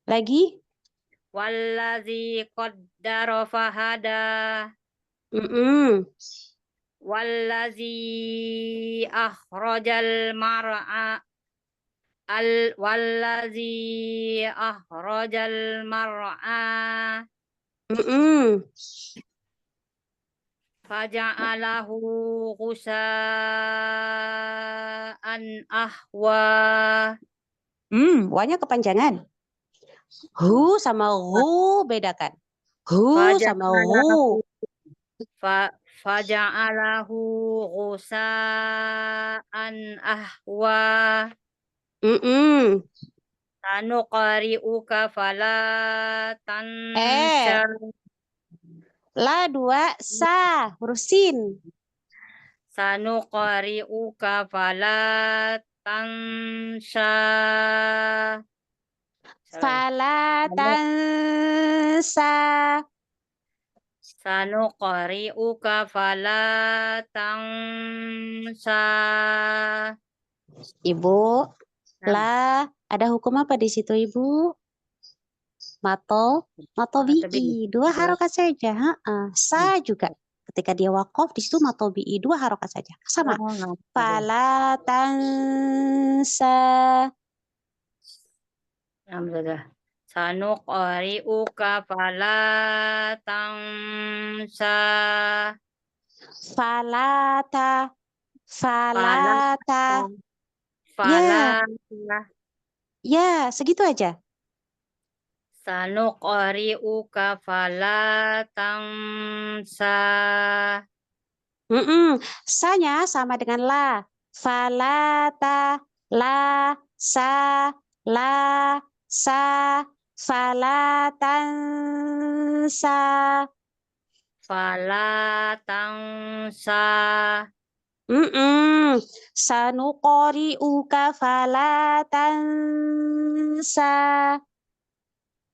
Lagi. Wallazi qaddara fahada. Wallazi akhrajal mar'a. Wallazi akhrajal mar'a. faja'alahu ghusaan ahwa. Wanya kepanjangan. Hu sama hu bedakan. Hu sama hu. Faja'alahu ghusaan ahwa. Sanuqari'uka fala tansa. La 2 sa huruf sin. Sanuqari'uka fala tansa. Fala tansa. Sanuqari'uka fala tansa. Ibu, la ada hukum apa di situ Ibu? Mato bi'i 2 harokat saja. Sa juga. Ketika dia wakof di situ mato bi'i 2 harokat saja. Sama. Fala tansa. Sanuqari'uka fala tansa. Falata. Ya, segitu aja. Sanuqari'uka fala tansa. Sa-nya sama dengan la. Falata, la, sa, falatansa. Fala tansa. Sanuqari'uka falatansa.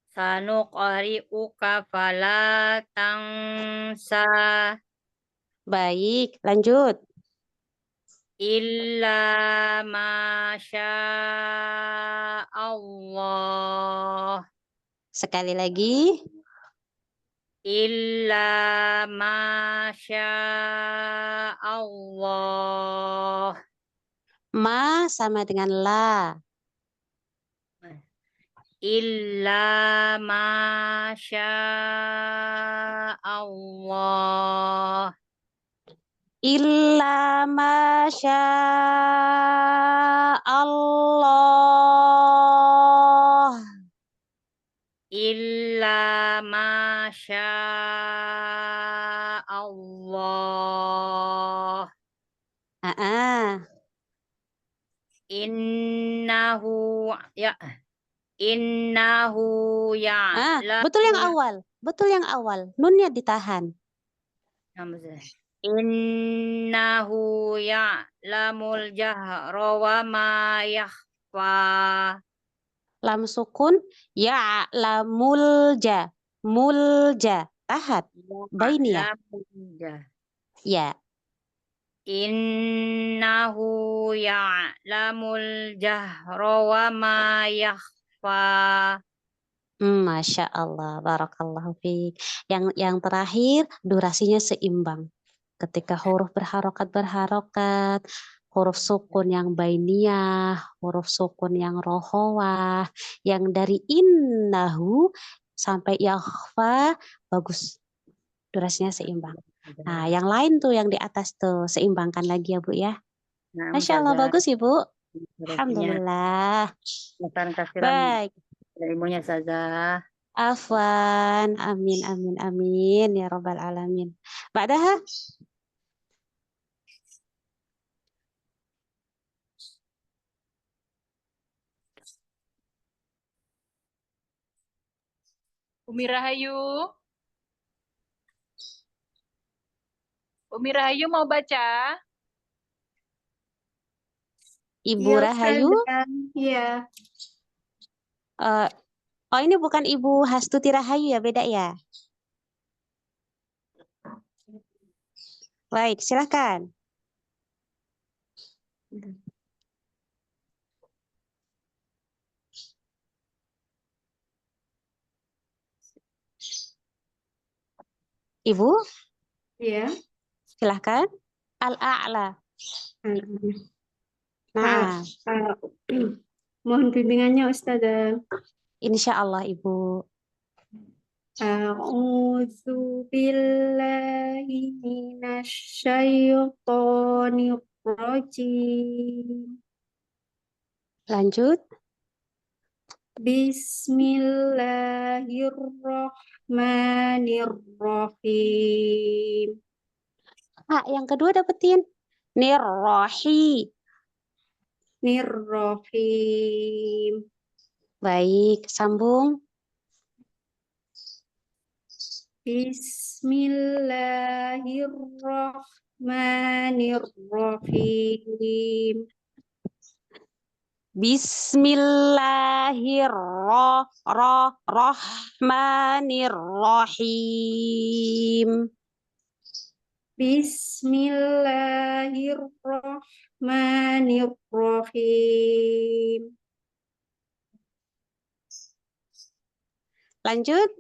Sanuqari'uka fala tansa. Baik, lanjut. Illa masya Allah. Sekali lagi. Illa masya Allah. Ma sama dengan la. Illa masya Allah. Illa masya Allah. Illa masya Allah. Innahu ya'lam. Betul yang awal. Betul yang awal. Nunnya ditahan. Innahu ya'lamul jahra wa ma yakhfa. Lam sukun ya'lamul ja. Mulja. Tahan. Baini ya. Ya. Innahu ya'lamul jahra wa ma yakhfa. Masya Allah, barakallahu fiik. Yang terakhir durasinya seimbang. Ketika huruf berharokat, huruf sukun yang bainiyah, huruf sukun yang rohowah, yang dari innahu sampai yakhfa bagus. Durasinya seimbang. Nah, yang lain tuh yang di atas tuh seimbangkan lagi ya Bu ya. Masya Allah bagus Ibu. Alhamdulillah. Baik. Ilmunya saja. Afwan, amin, amin, amin, ya Rabbal Alamin. Ba'daha? Umi Rahayu. Umi Rahayu mau baca? Ibu Rahayu? Iya. Oh ini bukan Ibu Hastuti Rahayu ya, beda ya? Baik, silakan. Ibu? Iya. Silahkan. Al-A'la. Nah, Mohon bimbingannya Ustazah. insya Allah Ibu. A'udzu billahi minasyaitonir rajim. Lanjut. Bismillahirrahmanirrahim. Yang kedua dapetin. Nirrohi. Nirrahim. Baik, sambung. Bismillahirrahmanirrahim. Bismillahirrahmanirrahim. Bismillahirrahmanirrahim. Lanjut.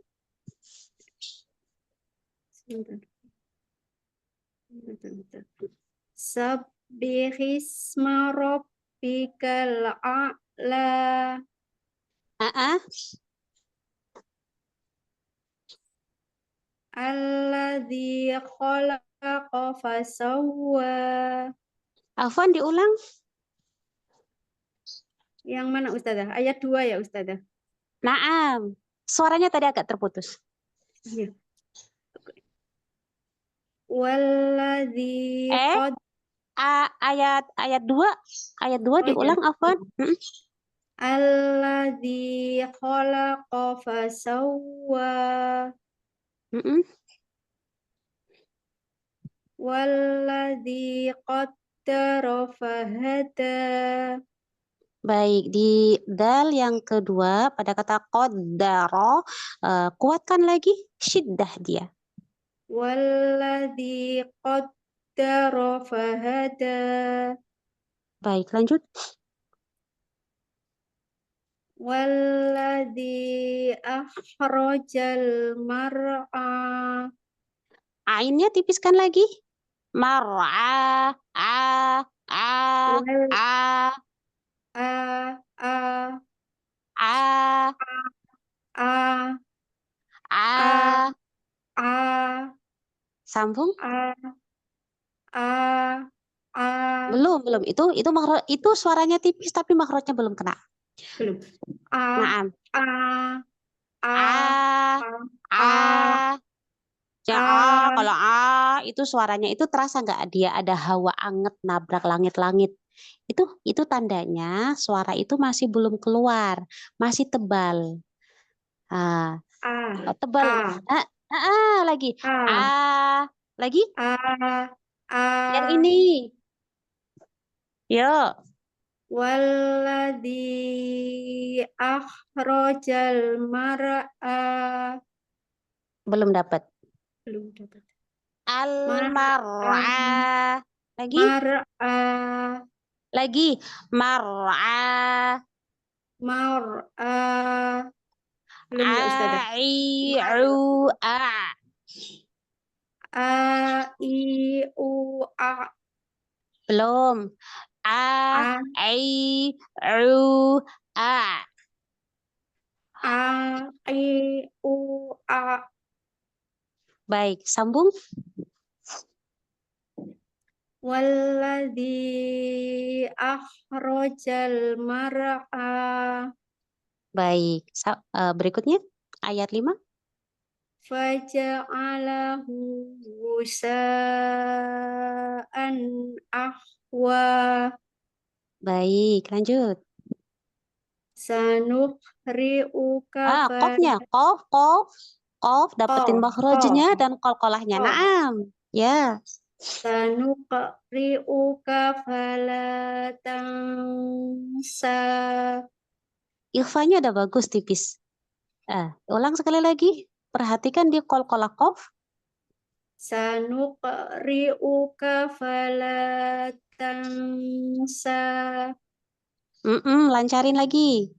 Sabbihisma rabbikal a'la. Alladzi khalaqa fasawwa. Afwan diulang. Yang mana Ustazah? Ayat 2 ya Ustazah? Naam. Suaranya tadi agak terputus. Iya. Walladzi qad Ayat 2 iya. diulang Afwan. Alladzi khalaqa fasawwa. Walladzi qaddara fahada. Baik, di dal yang kedua pada kata qaddara, kuatkan lagi syiddah dia. Walladzi qaddara fahada. Baik, lanjut. Walladzi akhrajal mar'a. Ainnya tipiskan lagi. Mar'a, a, Wal a, a a, a a. a Sambung. a Belum. Itu suaranya tipis tapi makrotnya belum kena. belum a Naam. a a A. Ya, a kalau itu suaranya itu terasa nggak dia ada hawa anget nabrak langit-langit. Itu tandanya suara itu masih belum keluar, masih tebal. Tebal. Lagi. Lagi. Yang ini. Yo. Walladzi akhrajal mar'a. Belum dapat. Belum dapat. Al-mar'a. Lagi. Mar'a. Lagi. Mar'a. Mar'a. Belum ya Ustazah? A I U A. Belum. A I U A. A I U A. Baik, sambung. Walladzi akhrajal mar'a. Baik, berikutnya ayat 5. Faja'alahu gusa'an ahwa. Baik, lanjut. Sanuqri'uka Qafnya, qaf dapetin makhrajnya dan qalqalahnya. Naam. Ya. Sanuqri'uka fala tansa. Ikhfanya udah bagus tipis. Ulang sekali lagi. Perhatikan di qalqalah qaf. Sanuqri'uka fala tansa. Lancarin lagi.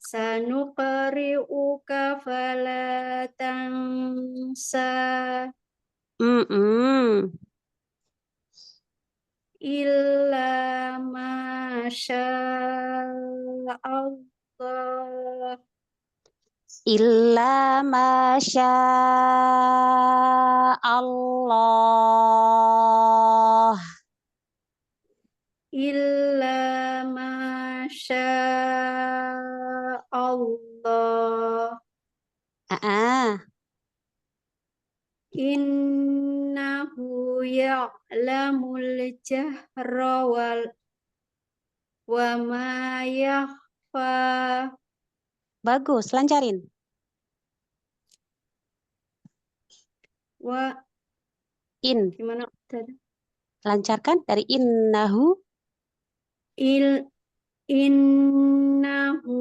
Sanuqri'uka fala tansa. Illa ma Allah. Illa masya Allah. Illa masya Allah. Innahu ya'lamul jahra wa ma yakhfa. Bagus, lancarin. Gimana tadi? Lancarkan dari innahu. Innahu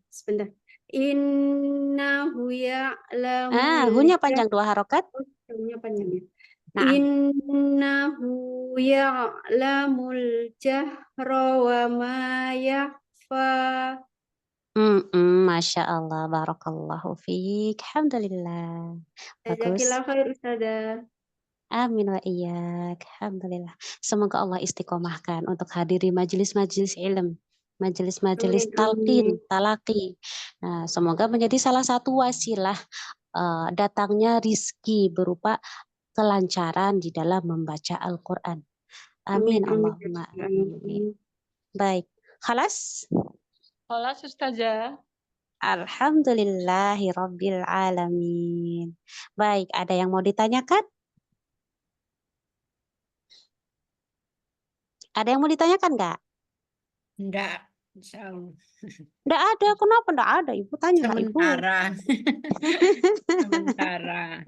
sebentar. Innahu ya'lamul Hunya panjang 2 harokat. Hunya panjang ya. Nah, Innahu ya'lamul jahra wa ma yakhfa. Masya Allah, barakallahu fiik. Alhamdulillah. Bagus. Jazakillah khair Ustazah. Amin wa iyyak. Alhamdulillah. Semoga Allah istiqomahkan untuk hadiri majelis-majelis ilm, majelis-majelis talqin, talaqi. Nah, semoga menjadi salah satu wasilah datangnya rizki berupa kelancaran di dalam membaca Al-Quran. Amin. Allahumma amin. Baik. Khalas? Khalas Ustazah. Alhamdulillahi Rabbil Alamin. Baik, ada yang mau ditanyakan? Ada yang mau ditanyakan nggak? Enggak, insya Allah. Nggak ada, kenapa nggak ada? Ibu tanya lah Ibu. Sementara. Sementara.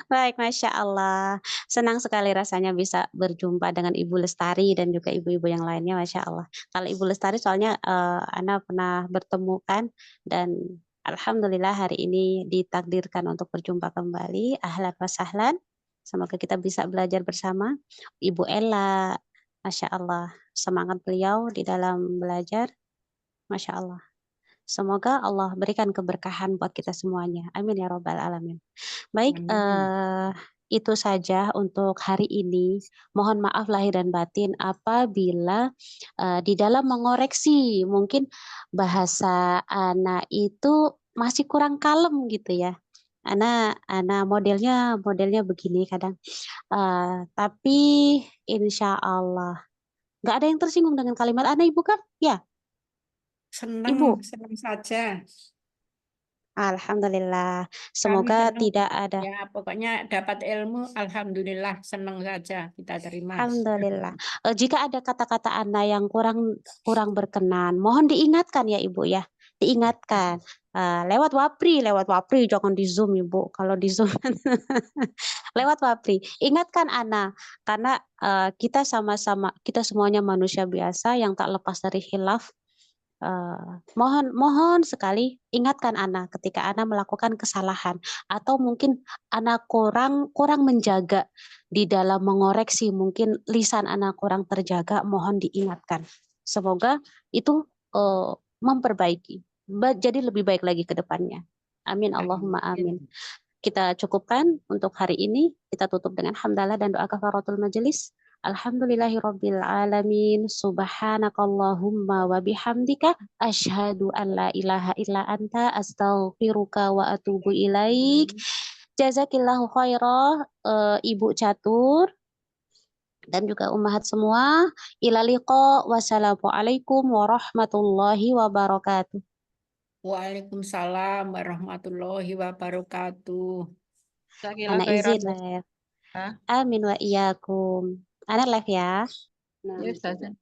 Baik, Masya Allah. Senang sekali rasanya bisa berjumpa dengan Ibu Lestari dan juga ibu-ibu yang lainnya, Masya Allah. Kalau Ibu Lestari soalnya Ana pernah bertemu kan, dan Alhamdulillah hari ini ditakdirkan untuk berjumpa kembali. Ahlan wa sahlan. Semoga kita bisa belajar bersama. Ibu Ella, Masya Allah, semangat beliau di dalam belajar. Masya Allah. Semoga Allah berikan keberkahan buat kita semuanya. Amin ya Rabbal Alamin. Baik, itu saja untuk hari ini. Mohon maaf lahir dan batin apabila di dalam mengoreksi mungkin bahasa Ana itu masih kurang kalem gitu ya. Ana modelnya begini kadang. Tapi insya Allah nggak ada yang tersinggung dengan kalimat Ana, Ibu kan? Ya. Senang saja. Alhamdulillah. Kami Semoga senang. tidak ada. Ya, pokoknya dapat ilmu, alhamdulillah, senang saja kita terima. Alhamdulillah. Jika ada kata-kata Ana yang kurang berkenan, mohon diingatkan ya Ibu ya. Diingatkan. Lewat Wapri, jangan di Zoom Ibu. Kalau di Zoom lewat Wapri. Ingatkan Ana, karena kita sama-sama, kita semuanya manusia biasa yang tak lepas dari khilaf. Mohon sekali ingatkan Ana ketika Ana melakukan kesalahan atau mungkin Ana kurang menjaga di dalam mengoreksi, mungkin lisan Ana kurang terjaga, mohon diingatkan. Semoga itu memperbaiki, jadi lebih baik lagi ke depannya. Amin Allahumma amin. Kita cukupkan untuk hari ini. Kita tutup dengan hamdalah dan doa kafaratul majelis. Alhamdulillahirabbil alamin. Subhanakallahumma wa bihamdika asyhadu an la ilaha illa anta astaghfiruka wa atubu ilaik. Jazakillahu khairah Ibu Catur dan juga ummahat semua. Ila liqa. Wassalamualaikum warahmatullahi wabarakatuh. Waalaikumsalam warahmatullahi wabarakatuh. Ana izin live. Amin wa iyyakum. Ana live ya. Ya Ustazah.